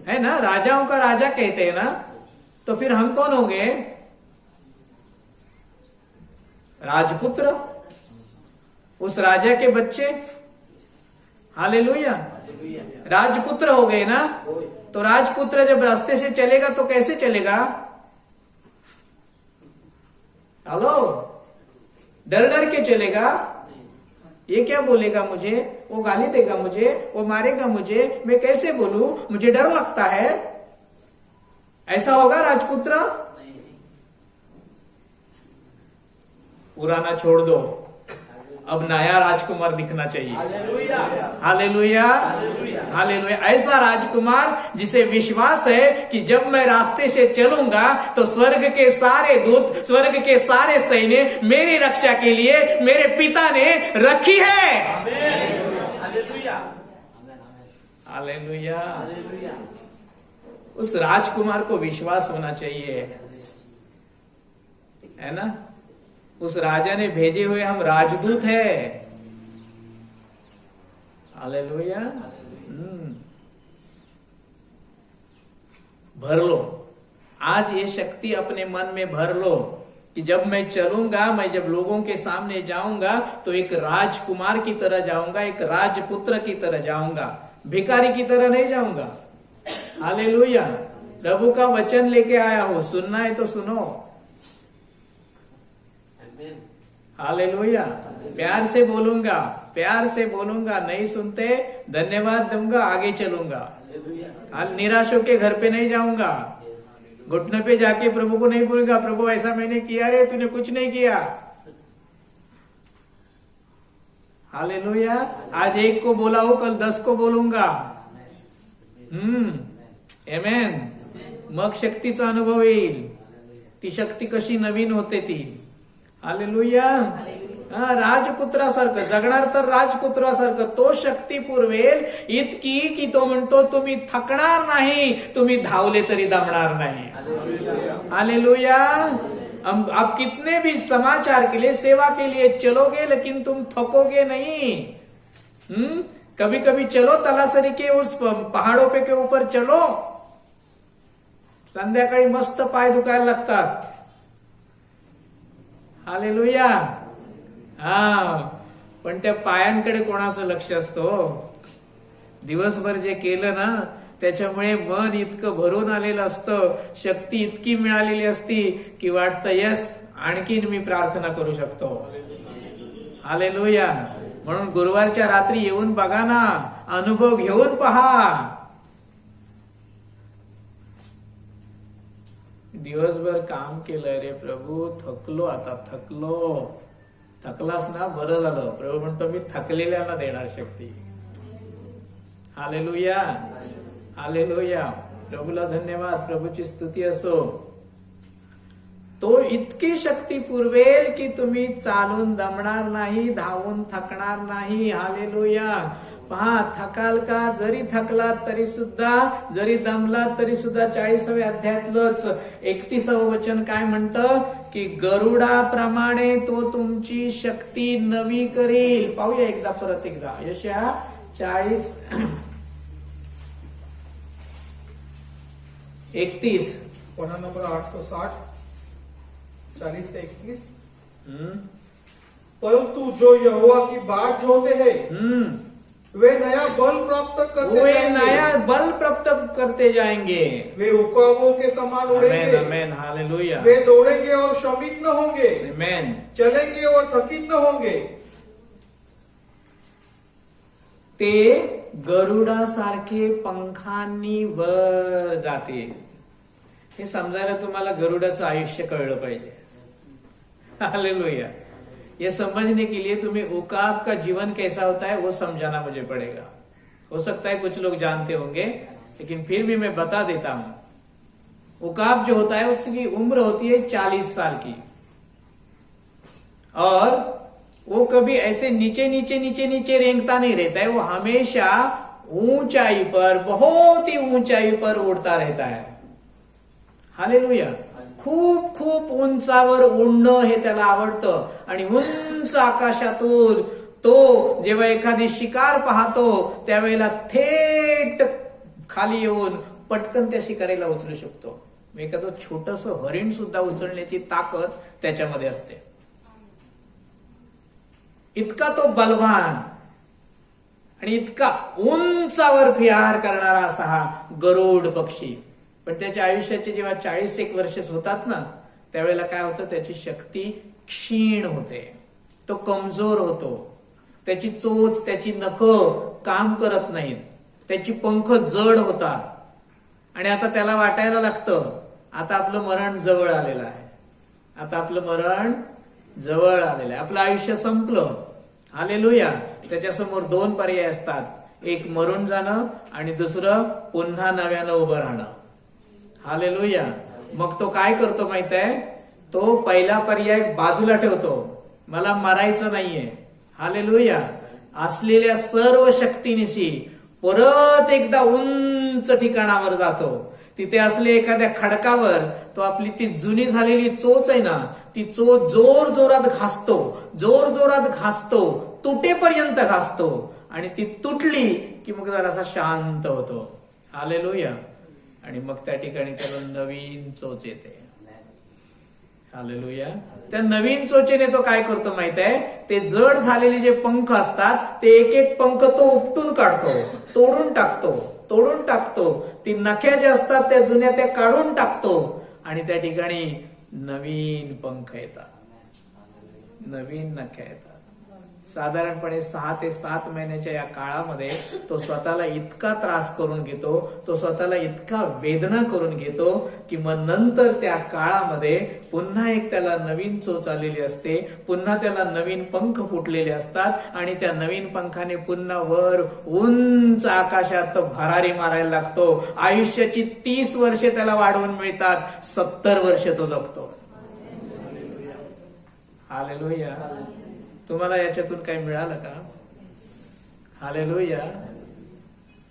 है ना, राजाओं का राजा कहते हैं ना. तो फिर हम कौन होंगे? राजपुत्र, उस राजा के बच्चे. हालेलुया. राजपुत्र हो गए ना. तो राजपुत्र जब रास्ते से चलेगा तो कैसे चलेगा? हेलो, डर डर के चलेगा. ये क्या बोलेगा मुझे, वो गाली देगा मुझे, वो मारेगा मुझे, मैं कैसे बोलूं, मुझे डर लगता है. ऐसा होगा राजपुत्र? पुराना छोड़ दो, अब नया राजकुमार दिखना चाहिए. हालेलुया. हालेलुया. ऐसा राजकुमार जिसे विश्वास है कि जब मैं रास्ते से चलूंगा तो स्वर्ग के सारे दूत, स्वर्ग के सारे सैन्य मेरी रक्षा के लिए मेरे पिता ने रखी है. हालेलुया. उस राजकुमार को विश्वास होना चाहिए, है ना. उस राजा ने भेजे हुए हम राजदूत है. हालेलुया. भर लो आज ये शक्ति अपने मन में भर लो कि जब मैं चलूंगा, मैं जब लोगों के सामने जाऊंगा तो एक राजकुमार की तरह जाऊंगा, एक राजपुत्र की तरह जाऊंगा, भिखारी की तरह नहीं जाऊंगा। हालेलुया। प्रभु का वचन लेके आया हो, सुनना है तो सुनो। हालेलुया। प्यार से बोलूंगा, प्यार से बोलूंगा, नहीं सुनते धन्यवाद दूंगा, आगे चलूंगा। निराश होके घर पे नहीं जाऊंगा, घुटने पे जाके प्रभु को नहीं बोलूंगा प्रभु ऐसा मैंने किया रे, तूने कुछ नहीं किया। हालेलुया। आज एक को बोला हो, कल 10 को बोलूंगा। आमेन। मग शक्तीचा अनुभव येईल। ती शक्ती कशी नवीन होते ती। हालेलुया। राजपुत्रासारखं जगणार, तर राजपुत्रासारखं तो शक्ती पुरवेल इतकी की तो म्हणतो तुम्ही थकणार नाही, तुम्ही धावले तरी दमणार नाही। हालेलुया। आप कितने भी समाचार के लिए, सेवा के लिए चलोगे लेकिन तुम थकोगे नहीं। कभी कभी चलो तलासरी के उस पहाड़ों पे के ऊपर चलो, संध्याकाळी मस्त पाय दुखायला लागतात। हालेलुया। पण त्या पायांकडे कोणाचं लक्ष असतं? दिवसभर जे केलं ना त्याच्यामुळे मन इतकं भरून आलेलं असतं, शक्ती इतकी मिळालेली असती की वाटतं यस आणखीन मी प्रार्थना करू शकतो। हालेलुया। म्हणून गुरुवारच्या रात्री येऊन बघा ना, अनुभव घेऊन पहा। दिवसभर काम केलं रे प्रभू, थकलो, आता थकलो। थकलास ना, बरं झालं। प्रभू म्हणतो मी थकलेल्याला देणार शक्ती। हालेलुया। हालेलुया। प्रभूला धन्यवाद, प्रभूची स्तुती असो। तो इतकी शक्ती पुरवेल की तुम्ही चालून दमणार नाही, धावून थकणार नाही। हालेलुया। पहा, थकाल का? जरी थकलात तरी सुद्धा, जरी दमलात तरी सुद्धा 40व्या अध्यायातलंच 31वं वचन काय म्हणतं की गरुडाप्रमाणे तो तुमची शक्ती नवी करेल। पाहूया एकदा, परत एकदा यशया 40:31। पन्ना नंबर 860, 40 से 21। परंतु जो यहोवा की बात जोते हैं वे नया बल प्राप्त करते वे जाएंगे। नया बल प्राप्त करते जाएंगे। वे उकाबों के समान उड़ेंगे। आमेन। हालेलुया। वे दौड़ेंगे और श्रमित न होंगे। आमेन। चलेंगे और थकित न होंगे। ते गरुडासारखे पंखांनी वर जाते। हे समजायला तुम्हाला गरुडाचं आयुष्य कळलं पाहिजे। हालेलुया। ये समझने के लिए तुम्हें उकाब का जीवन कैसा होता है वो समझाना मुझे पड़ेगा। हो सकता है कुछ लोग जानते होंगे, लेकिन फिर भी मैं बता देता हूं। उकाब जो होता है उसकी उम्र होती है 40 साल की, और वो कभी ऐसे नीचे नीचे नीचे नीचे रेंगता नहीं रहता है। वो हमेशा ऊंचाई पर, बहुत ही ऊंचाई पर उड़ता रहता है। हालेलुया। खूप खूप उंचावर उडणं हे त्याला आवडतं, आणि उंच आकाशातून तो जेव्हा एखादी शिकार पाहतो त्यावेळेला थेट खाली येऊन पटकन त्या शिकारीला उचलू शकतो। एखादं छोटस हरिण सुद्धा उचलण्याची ताकद त्याच्यामध्ये असते। इतका तो बलवान आणि इतका उंचावर विहार करणारा असा हा गरुड पक्षी। पण त्याच्या आयुष्याचे जेव्हा 41 वर्ष होतात ना, त्यावेळेला काय होतं, त्याची शक्ती क्षीण होते, तो कमजोर होतो, त्याची चोच, त्याची नखं काम करत नाहीत, त्याची पंख जड होतात, आणि आता त्याला वाटायला लागतं आता आपलं मरण जवळ आलेलं आहे, आता आपलं मरण जवळ आलेलं आहे, आपलं आयुष्य संपलं। हालेलुया। त्याच्यासमोर 2 पर्याय असतात, एक मरून जाणं आणि दुसरं पुन्हा नव्यानं उभं राहणं। हालेलुया। मग तो काय करतो माहित आहे, तो पहिला पर्याय बाजूला ठेवतो, मला मरायचं नाहीये। हालेलुया। असलेल्या सर्व शक्तीनिशी परत एकदा उंच ठिकाणावर जातो, तिथे असले एखाद्या खडकावर तो आपली ती जुनी झालेली चोच आहे ना, ती चोच जोर जोरात घासतो, जोर जोरात घासतो, तुटेपर्यंत घासतो, आणि ती तुटली की मग जरासा शांत होतो। हालेलुया। आणि मग त्या ठिकाणी त्याला नवीन चोच येते. हालेलुया. त्या नवीन चोचेने तो काय करतो माहित आहे, ते जड झालेले जे पंख असतात ते एक एक पंख तो उपटून काढतो, तोडून टाकतो. ती नख्या ज्या असतात त्या जुन्या त्या काढून टाकतो आणि त्या ठिकाणी नवीन पंख येतात, नवीन नख्या येतात. साधारणपणे 6 ते 7 महिन्याच्या या काळामध्ये तो स्वतःला इतका त्रास करून घेतो, तो स्वतःला इतका वेदना करून घेतो की मग नंतर त्या काळामध्ये पुन्हा एक त्याला नवीन चोच आलेली असते, पुन्हा त्याला नवीन पंख फुटलेले असतात आणि त्या नवीन पंखाने पुन्हा वर उंच आकाशात तो भरारी मारायला लागतो. आयुष्याची 30 वर्षे त्याला वाढवून मिळतात, 70 वर्षे तो जगतो. हालेलुया. तुम्हाला याच्यातून काही मिळालं का? हालेलुया.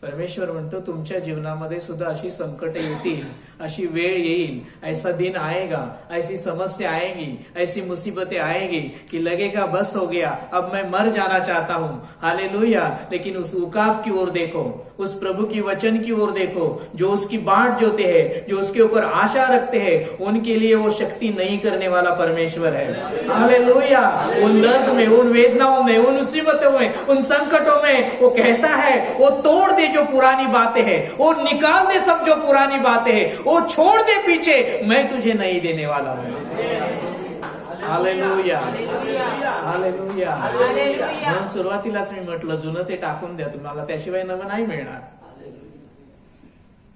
परमेश्वर म्हणतो तुमच्या जीवनामध्ये सुद्धा अशी संकट येतील, अशी वेळ येईल, ऐसा दिन आएगा, ऐसी समस्या आएगी, ऐसी मुसीबतें आएगी कि लगेगा बस हो गया, अब मैं मर जाना चाहता हूं. हालेलुया. लेकिन उस उकाब की ओर देखो, उस प्रभु की वचन की ओर देखो, जो उसकी बाट जोते हैं, जो उसके ऊपर आशा रखते हैं, उनके लिए वो शक्ति नहीं करने वाला परमेश्वर है. हालेलुया. उन दर्द में, उन वेदनाओं में, उन मुसीबतों में, उन संकटों में वो कहता है वो तोड़ दे जो पुरानी बातें हैं, वो निकाल दे सब जो पुरानी बातें हैं, वो छोड़ दे पीछे, मैं तुझे नहीं देने वाला हूं. हालेलुया. हालेलुया. म्हणून सुरुवातीलाच मी म्हटलं जुनं ते टाकून द्या, तुम्हाला त्याशिवाय नवं नाही मिळणार.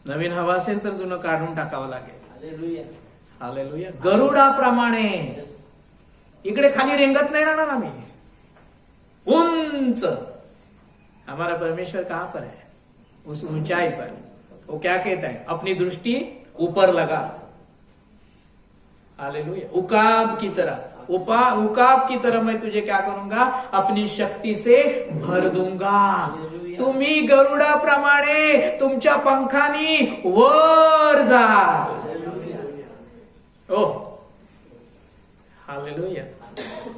नवीन हवा असेल तर जुनं काढून टाकावं लागेल. हालेलुया. गरुडाप्रमाणे इकडे खाली रेंगत नाही राहणार आम्ही, उंच. हमारा परमेश्वर कहां पर है? उस ऊंचाई पर. वो क्या कहता है? अपनी दृष्टि ऊपर लगा. हालेलुया. उकाब की तरह, उकाब की तरह मैं तुझे क्या करूंगा? अपनी शक्ती से भर दूंगा. तुम्ही गरुडाप्रमाणे तुमच्या पंखानी वर जा. ओ हालेलुया.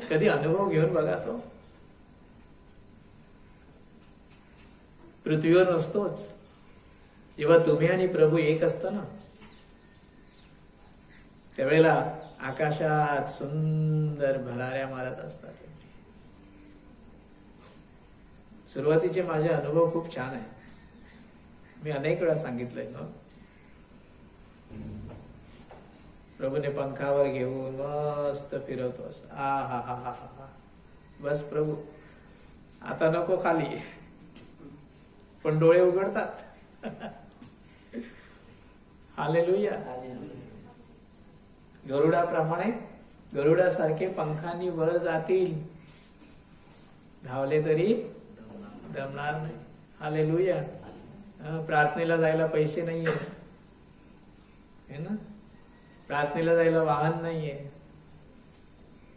कधी अनुभव घेऊन बघा तो. पृथ्वीवर नसतोच. जेव्हा तुम्ही आणि प्रभू एक असता ना, त्यावेळेला आकाशात सुंदर भराऱ्या मारत असतात. सुरुवातीचे माझे अनुभव खूप छान आहे. मी अनेक वेळा सांगितलंय ना, प्रभूने पंखावर घेऊन मस्त फिरवतोस. आ हा हा हा हा. बस प्रभू आता नको खाली, पण डोळे उघडतात. हालेलुया. गरुडाप्रमाणे, गरुडासारखे पंखांनी वर जातील, धावले तरी दमणार नाही. हालेलुया. प्रार्थनेला जायला पैसे नाहीये है ना, प्रार्थनेला जायला वाहन नाहीये.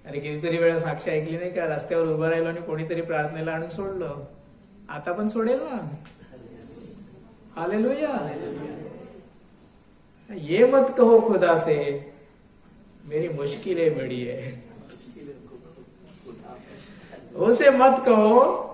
अरे कितीतरी वेळा साक्ष ऐकली नाही का, रस्त्यावर उभं राहिलो आणि कोणीतरी प्रार्थनेला आणून सोडलं. आता पण सोडेल ना. हालेलुया. ये मत कहो खुदा से मेरी मुश्किलें बड़ी है, उसे मत कहो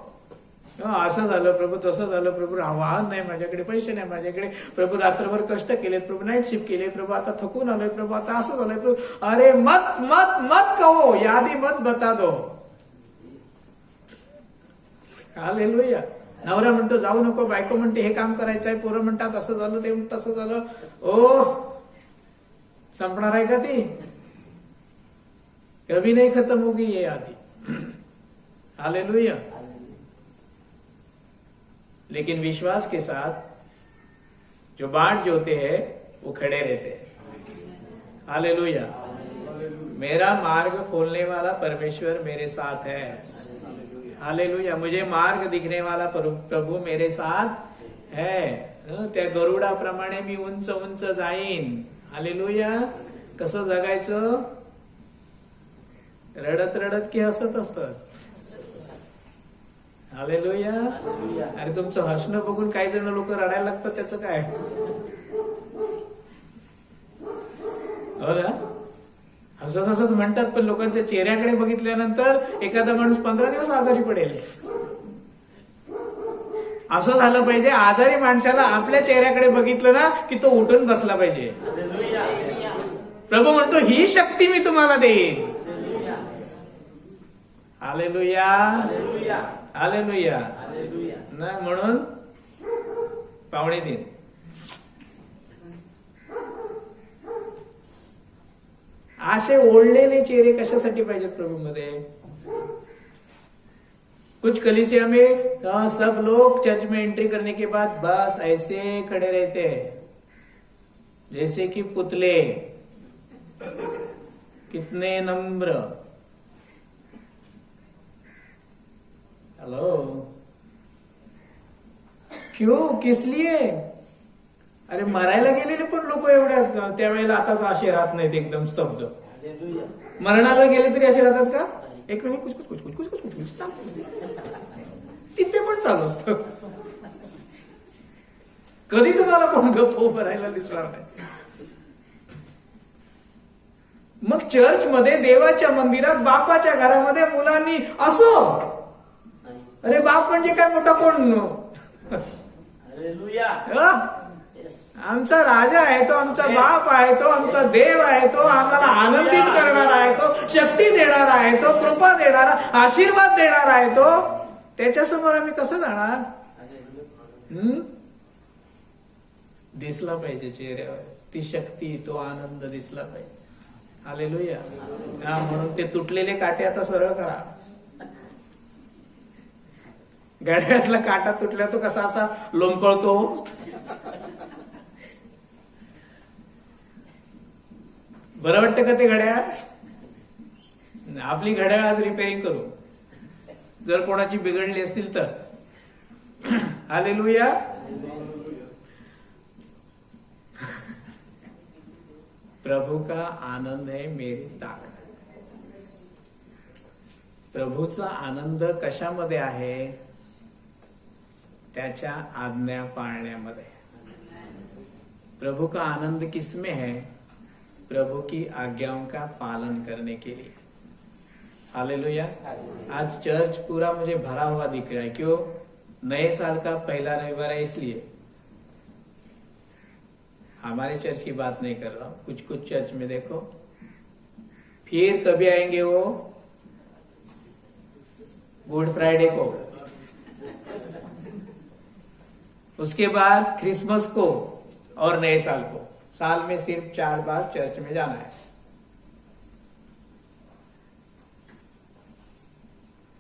असं झालं प्रभू, तसं झालं प्रभू, वाहन नाही माझ्याकडे, पैसे नाही माझ्याकडे, प्रभू रात्रभर कष्ट केलेत, प्रभू नाईट शिफ्ट केले, प्रभू आता थकून आलोय, प्रभू आता असं झालंय प्रभू. अरे मत मत मत कहो, यादी मत बता दो. हालेलुया. नवरा म्हणतो जाऊ नको, बायको म्हणते हे काम करायचं आहे, पोरं म्हणतात असं झालं, ते तसं झालं. ओ संपणार आहे का ती? कभी नहीं खत्म होगी ये यादी. हालेलुया. लेकिन विश्वास के साथ जो बाट जोते हैं वो खड़े रहते हैं. हालेलुया. मेरा मार्ग खोलने वाला परमेश्वर मेरे साथ है. हालेलुया. मुझे मार्ग दिखने वाला प्रभू मेरे साथ है. त्या गरुडाप्रमाणे मी उंच उंच जाईन. हालेलुया. कसं जगायचं? रडत रडत की हसत असतं? हालेलुया. अरे तुमचं हसणं बघून काही जण लोक रडायला लागतात, त्याचं काय? हो ना, हसत हसत म्हणतात, पण लोकांच्या चेहऱ्याकडे बघितल्यानंतर एखादा माणूस 15 दिवस आजारी पडेल. असं झालं पाहिजे, आजारी माणसाला आपल्या चेहऱ्याकडे बघितलं ना की तो उठून बसला पाहिजे. प्रभू म्हणतो ही शक्ती मी तुम्हाला देईन. Hallelujah, hallelujah. ना म्हणून पावणे 3 असे ओढलेले चेहरे कशासाठी पाहिजेत प्रभू मध्ये? कुछ कलीसिया में सब लोग चर्च में एंट्री करने के बाद बस ऐसे खड़े रहते हैं जैसे कि पुतले. कितने नम्र. हेलो, क्यों, किस लिए? अरे मरायला गेलेले पण लोक एवढ्या त्यावेळेला आता तर असे राहत नाहीत, एकदम स्तब्ध. मरणाला गेले तरी असे राहतात का? एक मिनिट कुछ कुछ कुछ कुछ कुछ कुछ कुछ चालू, तिथे पण चालू असतं. कधी तुम्हाला कोण गप्प उभं राहायला दिसणार नाही. मग चर्च मध्ये, देवाच्या मंदिरात, बापाच्या घरामध्ये मुलांनी असो. अरे बाप म्हणजे काय मोठा कोण? आमचा राजा आहे तो, आमचा बाप आहे तो, आमचा देव आहे तो, आम्हाला आनंदित करणारा आहे तो, शक्ती देणारा आहे तो, कृपा देणारा, आशीर्वाद देणारा आहे तो. त्याच्यासमोर आम्ही कसं जाणार? दिसला पाहिजे चेहऱ्यावर ती शक्ती, तो आनंद दिसला पाहिजे. हालेलुया. म्हणून ते तुटलेले काटे आता सरळ करा. घड्याळातला काटा तुटला तो कसा असा लोंबकळतो. बरं वाटतं का ते घड्याळ? आपली घड्याळ आज रिपेअरिंग करू, जर कोणाची बिघडली असतील तर. हालेलुया. प्रभू का आनंद है मेरी ताकद. प्रभूचा आनंद कशामध्ये आहे? त्याच्या आज्ञा पाळण्यामध्ये. प्रभु का आनंद किसमें है? प्रभु की आज्ञाओं का पालन करने के लिए. हालेलुया. आज चर्च पूरा मुझे भरा हुआ दिख रहा है. क्यों? नए साल का पहला रविवार है इसलिए. हमारे चर्च की बात नहीं कर रहा हूं, कुछ कुछ चर्च में देखो. फिर कभी आएंगे वो गुड फ्राइडे को, उसके बाद क्रिसमस को और नए साल को. साल में सिर्फ 4 बार चर्च में जाना है.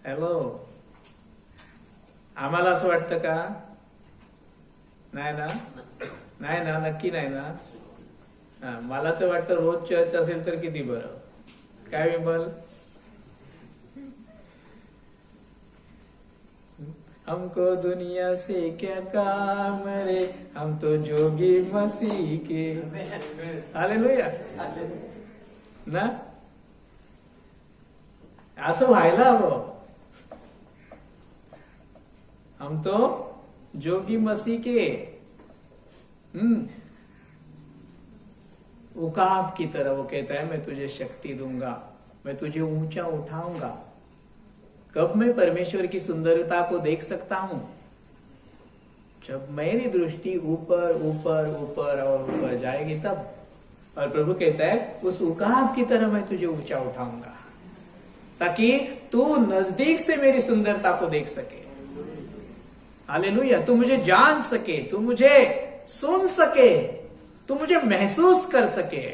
हॅलो, आम्हाला असं वाटतं का? नाही ना, नाही ना, नक्की नाही ना. मला तर वाटतं रोज चर्च असेल तर किती बरं. काय विमल? हमको दुनिया से क्या काम रे, हम तो जोगी मसीह के. हालेलुया ना. असं व्हायला हवं. हम तो जोगी मसीह के. उकाब की तरह वो कहता है, मैं तुझे शक्ति दूंगा, मैं तुझे ऊंचा उठाऊंगा. कब मैं परमेश्वर की सुंदरता को देख सकता हूं? जब मेरी दृष्टि ऊपर ऊपर ऊपर और ऊपर जाएगी तब. और प्रभु कहता है उस उकाब की तरह मैं तुझे ऊंचा उठाऊंगा, ताकि तू नजदीक से मेरी सुंदरता को देख सके. हालेलुया. तू मुझे जान सके, तू मुझे सुन सके, तू मुझे महसूस कर सके.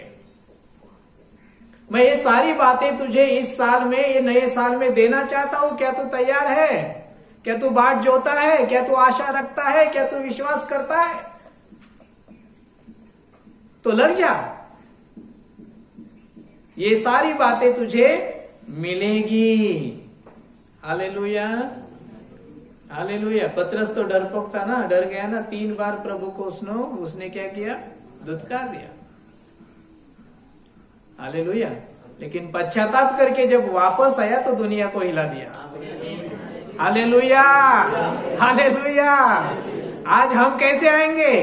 मैं ये सारी बातें तुझे इस साल में, ये नए साल में देना चाहता हूं. क्या तू तैयार है? क्या तू बाट जोता है? क्या तू आशा रखता है? क्या तू विश्वास करता है? तो लग जा. ये सारी बातें तुझे मिलेगी. Hallelujah, hallelujah. पतरस तो डरपोक था ना, डर गया ना. 3 बार प्रभु को उसने क्या किया? धुतकार दिया. हालेलुया. लेकिन पश्चाताप करके जब वापस आया तो दुनिया को हिला दिया. Hallelujah, hallelujah. आज हम कैसे आएंगे?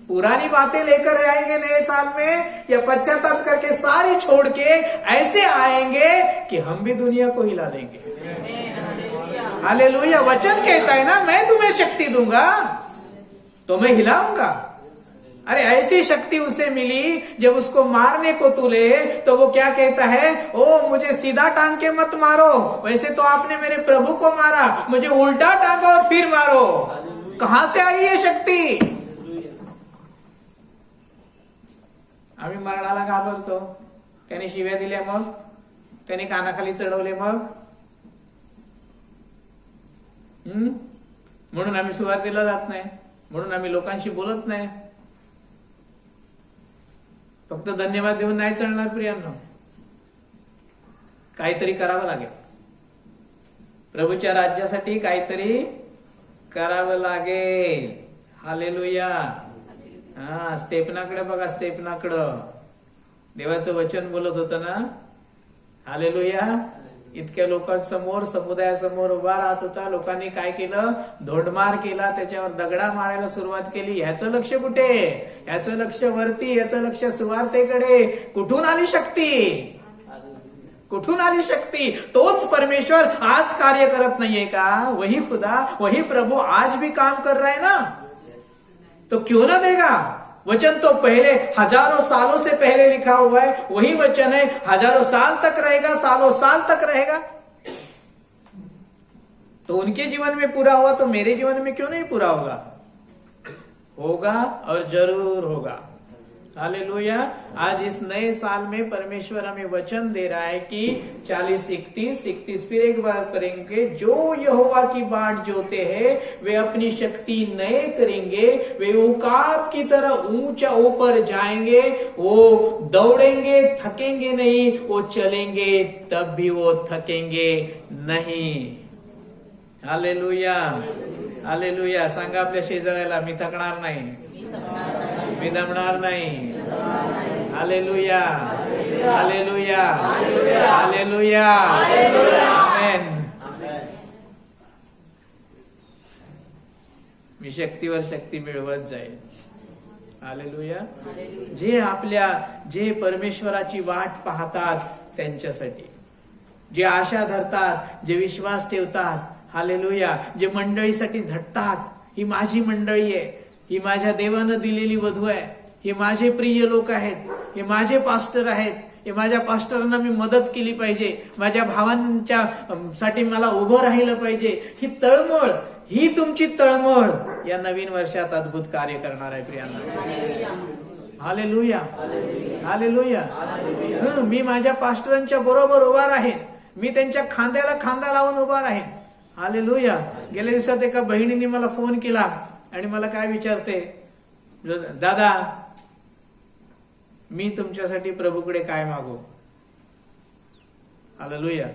पुरानी बातें लेकर आएंगे नए साल में, या पश्चाताप करके सारी छोड़ के ऐसे आएंगे कि हम भी दुनिया को हिला देंगे. हालेलुया। वचन कहता है ना, मैं तुम्हें शक्ति दूंगा तो मैं हिलाऊंगा। अरे ऐसी शक्ति उसे मिली, जब उसको मारने को तुले तो वो क्या कहता है, ओ मुझे सीधा टांग के मत मारो, वैसे तो आपने मेरे प्रभु को मारा, मुझे उल्टा टांगा और फिर मारो। कहां से आई ये शक्ति? आम्ही मरणाला घाबरतो, त्याने शिव्या दिल्या, मग त्याने कानाखाली चढवले, मग म्हणून आम्ही सुवार्तेला जात नाही, म्हणून आम्ही लोकांशी बोलत नाही। फक्त धन्यवाद देऊन नाही चालणार प्रियांनो, काहीतरी करावं लागेल। प्रभूच्या राज्यासाठी काहीतरी करावं लागेल। हालेलुया। हा, स्टेपनाकडे बघा, स्टेपनाकडं देवाचं वचन बोलत होतं ना। हालेलुया। इतक्या लोकांसमोर, समुदायासमोर उभा राहत होता, लोकांनी काय केलं, धोंडमार केला, त्याच्यावर दगडा मारायला सुरुवात केली। ह्याचं लक्ष कुठे? ह्याचं लक्ष वरती, ह्याचं लक्ष सुवार्तेकडे। कुठून आली शक्ती? कुठून आली शक्ती? तोच परमेश्वर आज कार्य करत नाहीये का? वही खुदा, वही प्रभु आज भी काम कर रहा है ना, तो क्यों ना देगा? वचन तो पहले हजारों सालों से पहले लिखा हुआ है, वही वचन है, हजारों साल तक रहेगा, सालों साल तक रहेगा। तो उनके जीवन में पूरा हुआ तो मेरे जीवन में क्यों नहीं पूरा होगा? होगा और जरूर होगा। हालेलुया। आज इस नए साल में परमेश्वर हमें वचन दे रहा है कि 40, 31 फिर एक बार करेंगे, जो यहोवा की बाट जोते हैं वे अपनी शक्ति नए करेंगे, वे उकाब की तरह ऊंचा ऊपर जाएंगे, वो दौड़ेंगे थकेंगे नहीं, वो चलेंगे तब भी वो थकेंगे नहीं। हालेलुया। हालेलुया। सांगा आपल्या शेजाऱ्याला, मी थकणार नाही, मी दमणार नाही। हालेलुया। हालेलुया। हालेलुया। आमेन। मी शक्तीवर शक्ती मिळवत जाईल। हालेलुया। जे परमेश्वराची वाट पाहतात त्यांच्यासाठी, जे आशा धरतात, जे विश्वास ठेवतात, हालेलुया, जे मंडळीसाठी झटतात, ही माझी मंडळी आहे, ही माझ्या देवानं दिलेली वधू आहे, हे माझे प्रिय लोक आहेत, हे माझे पास्टर आहेत, हे माझ्या पास्टरांना मी मदत केली पाहिजे, माझ्या भावांच्या साठी मला उभं राहिलं पाहिजे, ही तळमळ, ही तुमची तळमळ या नवीन वर्षात अद्भुत कार्य करणार आहे प्रियांनो। हालेलुया। हालेलुया। मी माझ्या पास्टरांच्या बरोबर उभा राहीन, मी त्यांच्या खांद्याला खांदा लावून उभा राहीन। हालेलुया। गेल्या दिवसात एका बहिणीने मला फोन केला आणि मला काय विचारते, दादा मी तुमच्यासाठी प्रभूकडे काय मागू? हालेलुया।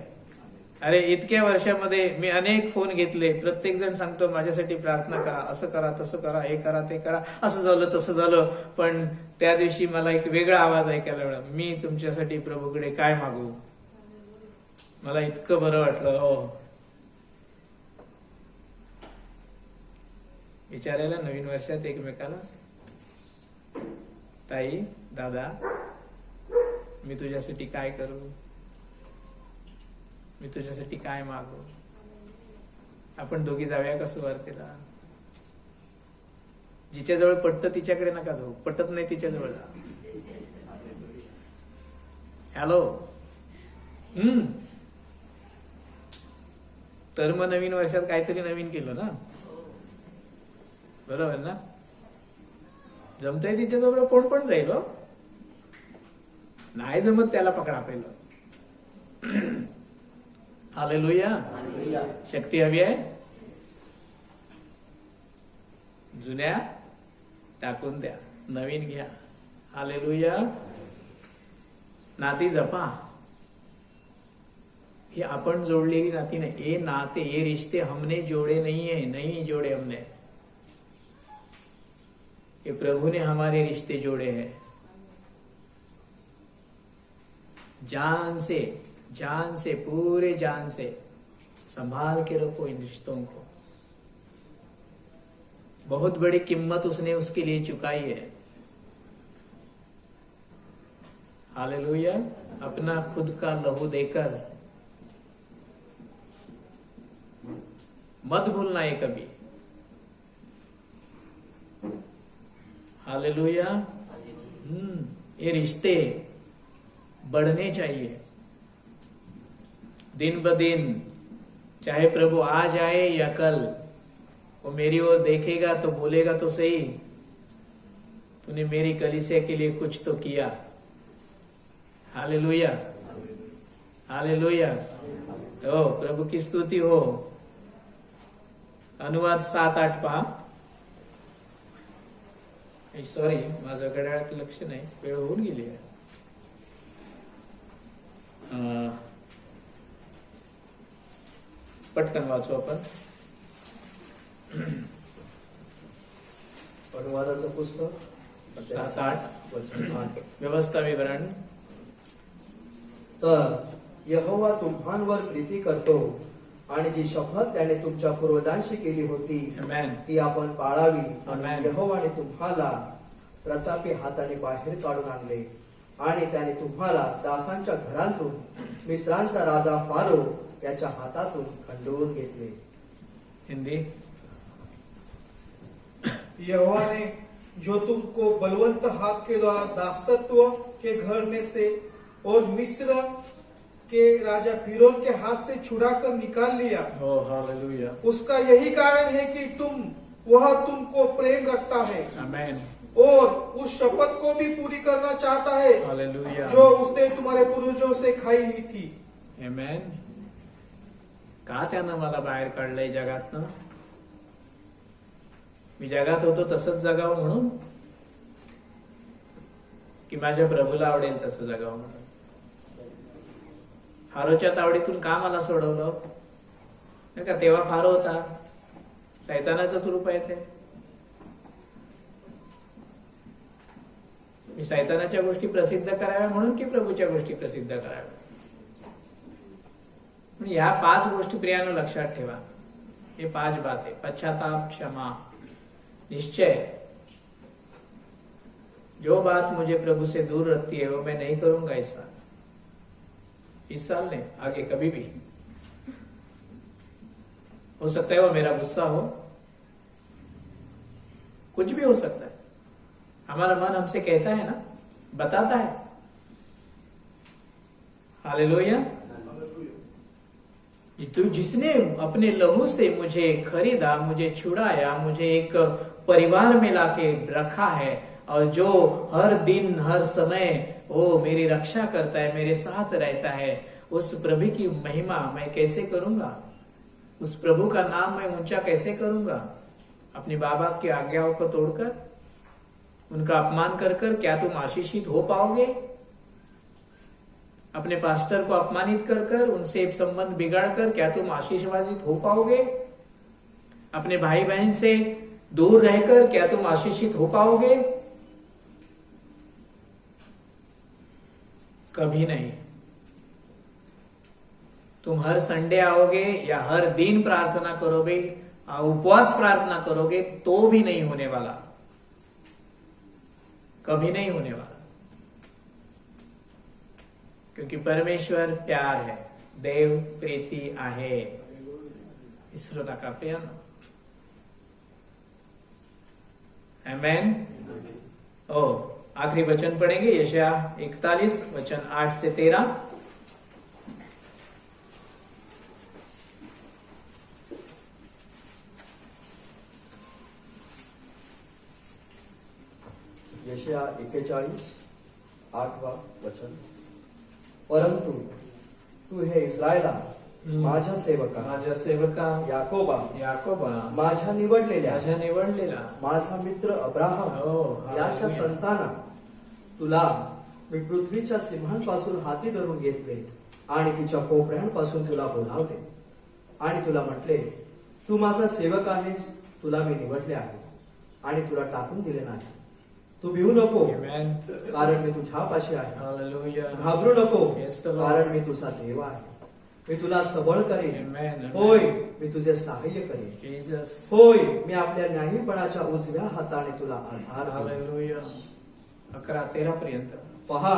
अरे इतक्या वर्षामध्ये मी अनेक फोन घेतले, प्रत्येक जण सांगतो माझ्यासाठी प्रार्थना करा, असं करा, तसं करा, हे करा, ते करा, असं झालं तसं झालं, पण त्या दिवशी मला एक वेगळा आवाज ऐकायला मिळाला, मी तुमच्यासाठी प्रभूकडे काय मागू? मला इतकं बरं वाटलं। हो, विचारायला नवीन वर्षात एकमेकाला, ताई, दादा, मी तुझ्यासाठी काय करू? मी तुझ्यासाठी काय मागू? आपण दोघी जाऊया का सुवार्तेला? जिच्याजवळ पटतं तिच्याकडे नका जाऊ, पटत नाही तिच्याजवळ जा। हॅलो। तर मग नवीन वर्षात काहीतरी नवीन केलं ना, बरोबर ना? जमतंय तिच्याजवळ कोण पण जाईल, हो नाही जमत त्याला पकडा पहिलं। हालेलुया। शक्ती हवी आहे, जुन्या टाकून द्या, नवीन घ्या। हालेलुया। नाती जपा, ही आपण जोडलेली नाती नाही, ये नाते, ये रिश्ते हमने जोड़े नहीं है, नहीं जोड़े हमने, ये प्रभु ने हमारे रिश्ते जोड़े हैं। जान से, पूरे जान से संभाल के रखो इन रिश्तों को। बहुत बड़ी कीमत उसने उसके लिए चुकाई है। हालेलुया। अपना खुद का लहू देकर मत भूलना ये कभी। हालेलुया। ये रिश्ते बढ़ने चाहिए दिन ब दिन, चाहे प्रभु आज आए या कल, वो मेरी ओर देखेगा तो बोलेगा तो सही, तूने मेरी कलीसिया के लिए कुछ तो किया। Hallelujah, hallelujah. तो प्रभु की स्तुती हो। अनुवाद 7-8 पहा। सॉरी, माझं घड्याळात लक्ष नाही, वेळ होऊन गेली आहे। पटकन वाचू आपण। अनुवादाचं पुस्तक 7-8 वचन 8. व्यवस्था विवरण। तर यहोवा तुम्हांवर प्रीती करतो आणि जी शपथ त्याने तुमच्या पूर्वजांशी केली होती आमेन। ती आपण पाळावी। आमेन। आणि यहोवाने तुम्हाला प्रतापी हाताने बाहेर काढून आणले आणि त्याने तुम्हाला दासांच्या घरातून मिस्रांचा राजा फारो याच्या हातातून खंडवून घेतले। हिंदी। यहोवा ने जो तुमको बलवंत हाथ के द्वारा दासत्व के घर में से और मिस्र के राजा फिरौन के हाथ से छुड़ाकर निकाल लिया, हो हालेलुया। उसका यही कारण है कि वह तुमको प्रेम रखता है आमेन। और उस शपथ को भी पूरी करना चाहता है हालेलुया। जो उसने तुम्हारे पूर्वजों से खाई ही थी। आमेन। का त्यानं मला बाहेर काढलंय जगातनं? मी जगात होतो तसंच जगावं म्हणून, की माझ्या प्रभूला आवडेल तसं जगावं म्हणून? फारोच्या तावडीतून का मला सोडवलं? नाही का तेव्हा फारो होता, सैतानाचंच रूप आहे ते। मी सैतानाच्या गोष्टी प्रसिद्ध कराव्या म्हणून की प्रभूच्या गोष्टी प्रसिद्ध कराव्या? ह्या 5 गोष्टी प्रियानो लक्षात ठेवा। ये 5 बातें, पश्चाताप, क्षमा, निश्चय। जो बात मुझे प्रभु से दूर रखती है वो मैं नहीं करूंगा इस साल नहीं, आगे कभी भी। हो सकता है वो मेरा गुस्सा हो, कुछ भी हो सकता है। हमारा मन हमसे कहता है ना, बताता है। हालेलुया। जिसने अपने लहू से मुझे खरीदा, मुझे छुड़ाया, मुझे एक परिवार में लाके रखा है, और जो हर दिन हर समय वो मेरी रक्षा करता है, मेरे साथ रहता है, उस प्रभु की महिमा मैं कैसे करूंगा? उस प्रभु का नाम मैं ऊंचा कैसे करूंगा? अपने बाबा की आज्ञाओं को तोड़कर, उनका अपमान कर कर क्या तुम आशीषित हो पाओगे? अपने पास्टर को अपमानित कर कर, उनसे एक संबंध बिगाड़ कर क्या तुम आशीषवादित हो पाओगे? अपने भाई बहन से दूर रहकर क्या तुम आशीषित हो पाओगे? कभी नहीं। तुम हर संडे आओगे या हर दिन प्रार्थना करोगे, उपवास प्रार्थना करोगे, तो भी नहीं होने वाला, कभी नहीं होने वाला। क्योंकि परमेश्वर प्यार है, देव प्रीति आहे। इसरो नका प्रियानो। आमेन। ओ आखिरी वचन पढ़ेंगे, यशाया 41 वचन 8 से 13। यशाया 41 8वां वचन। परंतु तू हे इस्रायला, माझ्या सेवका, याकोबा, माझ्या निवडलेला, माझा मित्र अब्राहम याच्या संताना, तुला मी पृथ्वीच्या सिंहांपासून हाती धरून घेतले आणि तिच्या कोपऱ्यांपासून तुला बोलावले आणि तुला म्हटले, तू माझा सेवक आहेस, तुला मी निवडले आहे आणि तुला टाकून दिले नाही। तू भिवू नको, कारण मी तुझ्यापाशी आहे। घाबरू नको, कारण मी तुझा देव आहे। मी तुला सबळ करेन, होय मी तुझे सहाय्य करेन, होय मी आपल्या न्यायीपणाच्या उजव्या हाताने तुला आधार देईन। 11-13 पर्यंत पहा,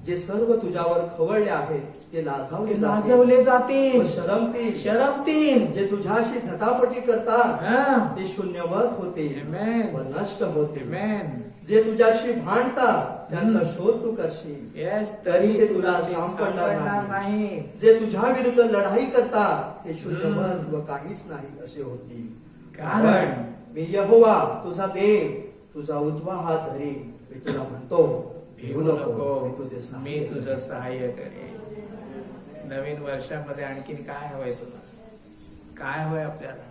जे सर्व तुझ्यावर खवळले आहेत ते लाजवले जातील, व शरमतील. शरमतील. जे तुझ्याशी झटापटी करतात हा. ते शून्यवत होते Amen. व नष्ट होते. Amen. जे तुझ्याशी भांडतात त्यांचा शोध तू करशील, Yes, तरी ते तुला ते सापडणार नाही. जे तुझ्या विरुद्ध लढाई करतात ते शून्यवत व काहीच नाही असे होतील. कारण मी यहोवा तुझा देव तुझा उजवा हात धरी मी तुला म्हणतो भिवू नको, मी मी तुझं सहाय्य करेन. नवीन वर्षामध्ये आणखीन काय हवंय तुला? काय हवंय आपल्याला?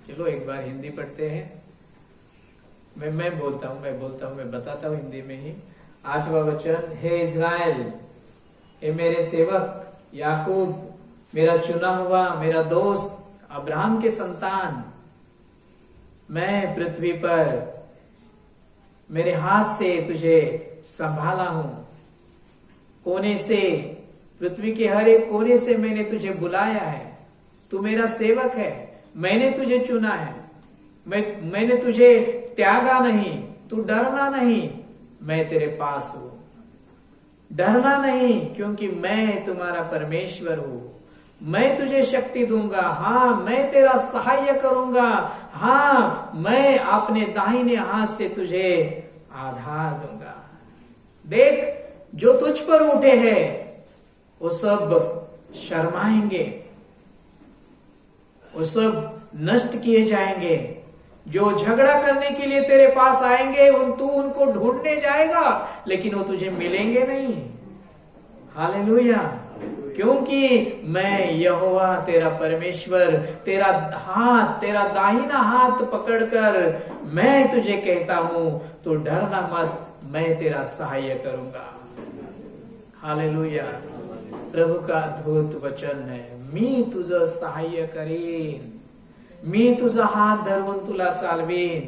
चलो एक बार हिंदी पढ़ते हैं. मैं बोलता हूँ, मैं बताता हूँ हिंदी में ही. 8वां वचन. हे इज़राइल, हे मेरे सेवक याकूब, मेरा चुना हुआ, मेरा दोस्त, अब्राहम के संतान, मैं पृथ्वी पर मेरे हाथ से तुझे संभाला हूं. कोने से, पृथ्वी के हर एक कोने से मैंने तुझे बुलाया है. तू मेरा सेवक है, मैंने तुझे चुना है. मैंने तुझे त्यागा नहीं. तू डरना नहीं, मैं तेरे पास हूं. डरना नहीं, क्योंकि मैं तुम्हारा परमेश्वर हूं. मैं तुझे शक्ति दूंगा. हाँ, मैं तेरा सहाय करूंगा. हाँ, मैं अपने दाहिने हाथ से तुझे आधार दूंगा. देख, जो तुझ पर उठे हैं वो सब शर्माएंगे, वो सब नष्ट किए जाएंगे. जो झगड़ा करने के लिए तेरे पास आएंगे तू उनको ढूंढने जाएगा, लेकिन वो तुझे मिलेंगे नहीं. हालेलुया. क्योंकि मैं यहोवा तेरा परमेश्वर, तेरा हाथ, तेरा दाहिना हाथ पकड़कर मैं तुझे कहता हूं, तो डरना मत, मैं तेरा सहाय करूंगा. हालेलुया. प्रभू का अद्भुत वचन है. मी तुझं सहाय्य करीन, मी तुझा हात धरून तुला चालवीन.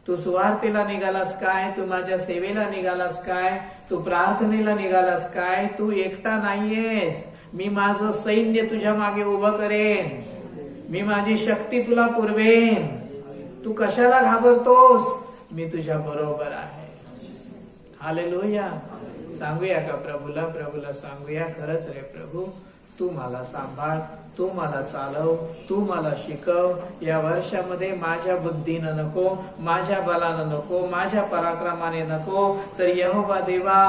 तू सुवार्तेला निघालास काय? तू माझ्या सेवेला निघालास काय? तू प्रार्थनेला निघालास काय? तू एकटा नाहीयेस. मी माझं सैन्य तुझ्या मागे उभं करेन. मी माझी शक्ती तुला पुरवेन. तू कशाला घाबरतोस? मी तुझ्या बरोबर आहे. हालेलुया. सांगूया का प्रभूला सांगूया, खरंच रे प्रभू, तू मला सांभाळ, तू मला चालव, तू मला शिकव. या वर्षामध्ये माझ्या बुद्धीनं नको, माझ्या बलानं नको, माझ्या पराक्रमाने नको, तर यहोवा देवा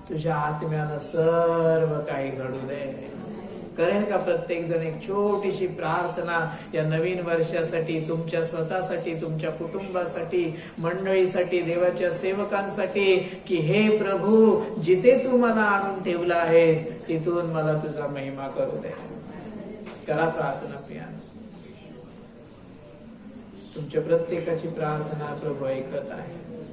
तुझ्या आत्म्यानं सर्व काही घडू दे. करेल का प्रत्येक जण एक छोटीशी प्रार्थना या नवीन वर्षासाठी, तुमच्या स्वतःसाठी, तुमच्या कुटुंबासाठी, मंडळीसाठी, देवाच्या सेवकांसाठी, की हे प्रभू, जिथे तू मला आणून ठेवला आहेस तिथून मला तुझा महिमा करू दे. करा प्रार्थना प्रिया. तुमच्या प्रत्येकाची प्रार्थना प्रभू ऐकत आहे.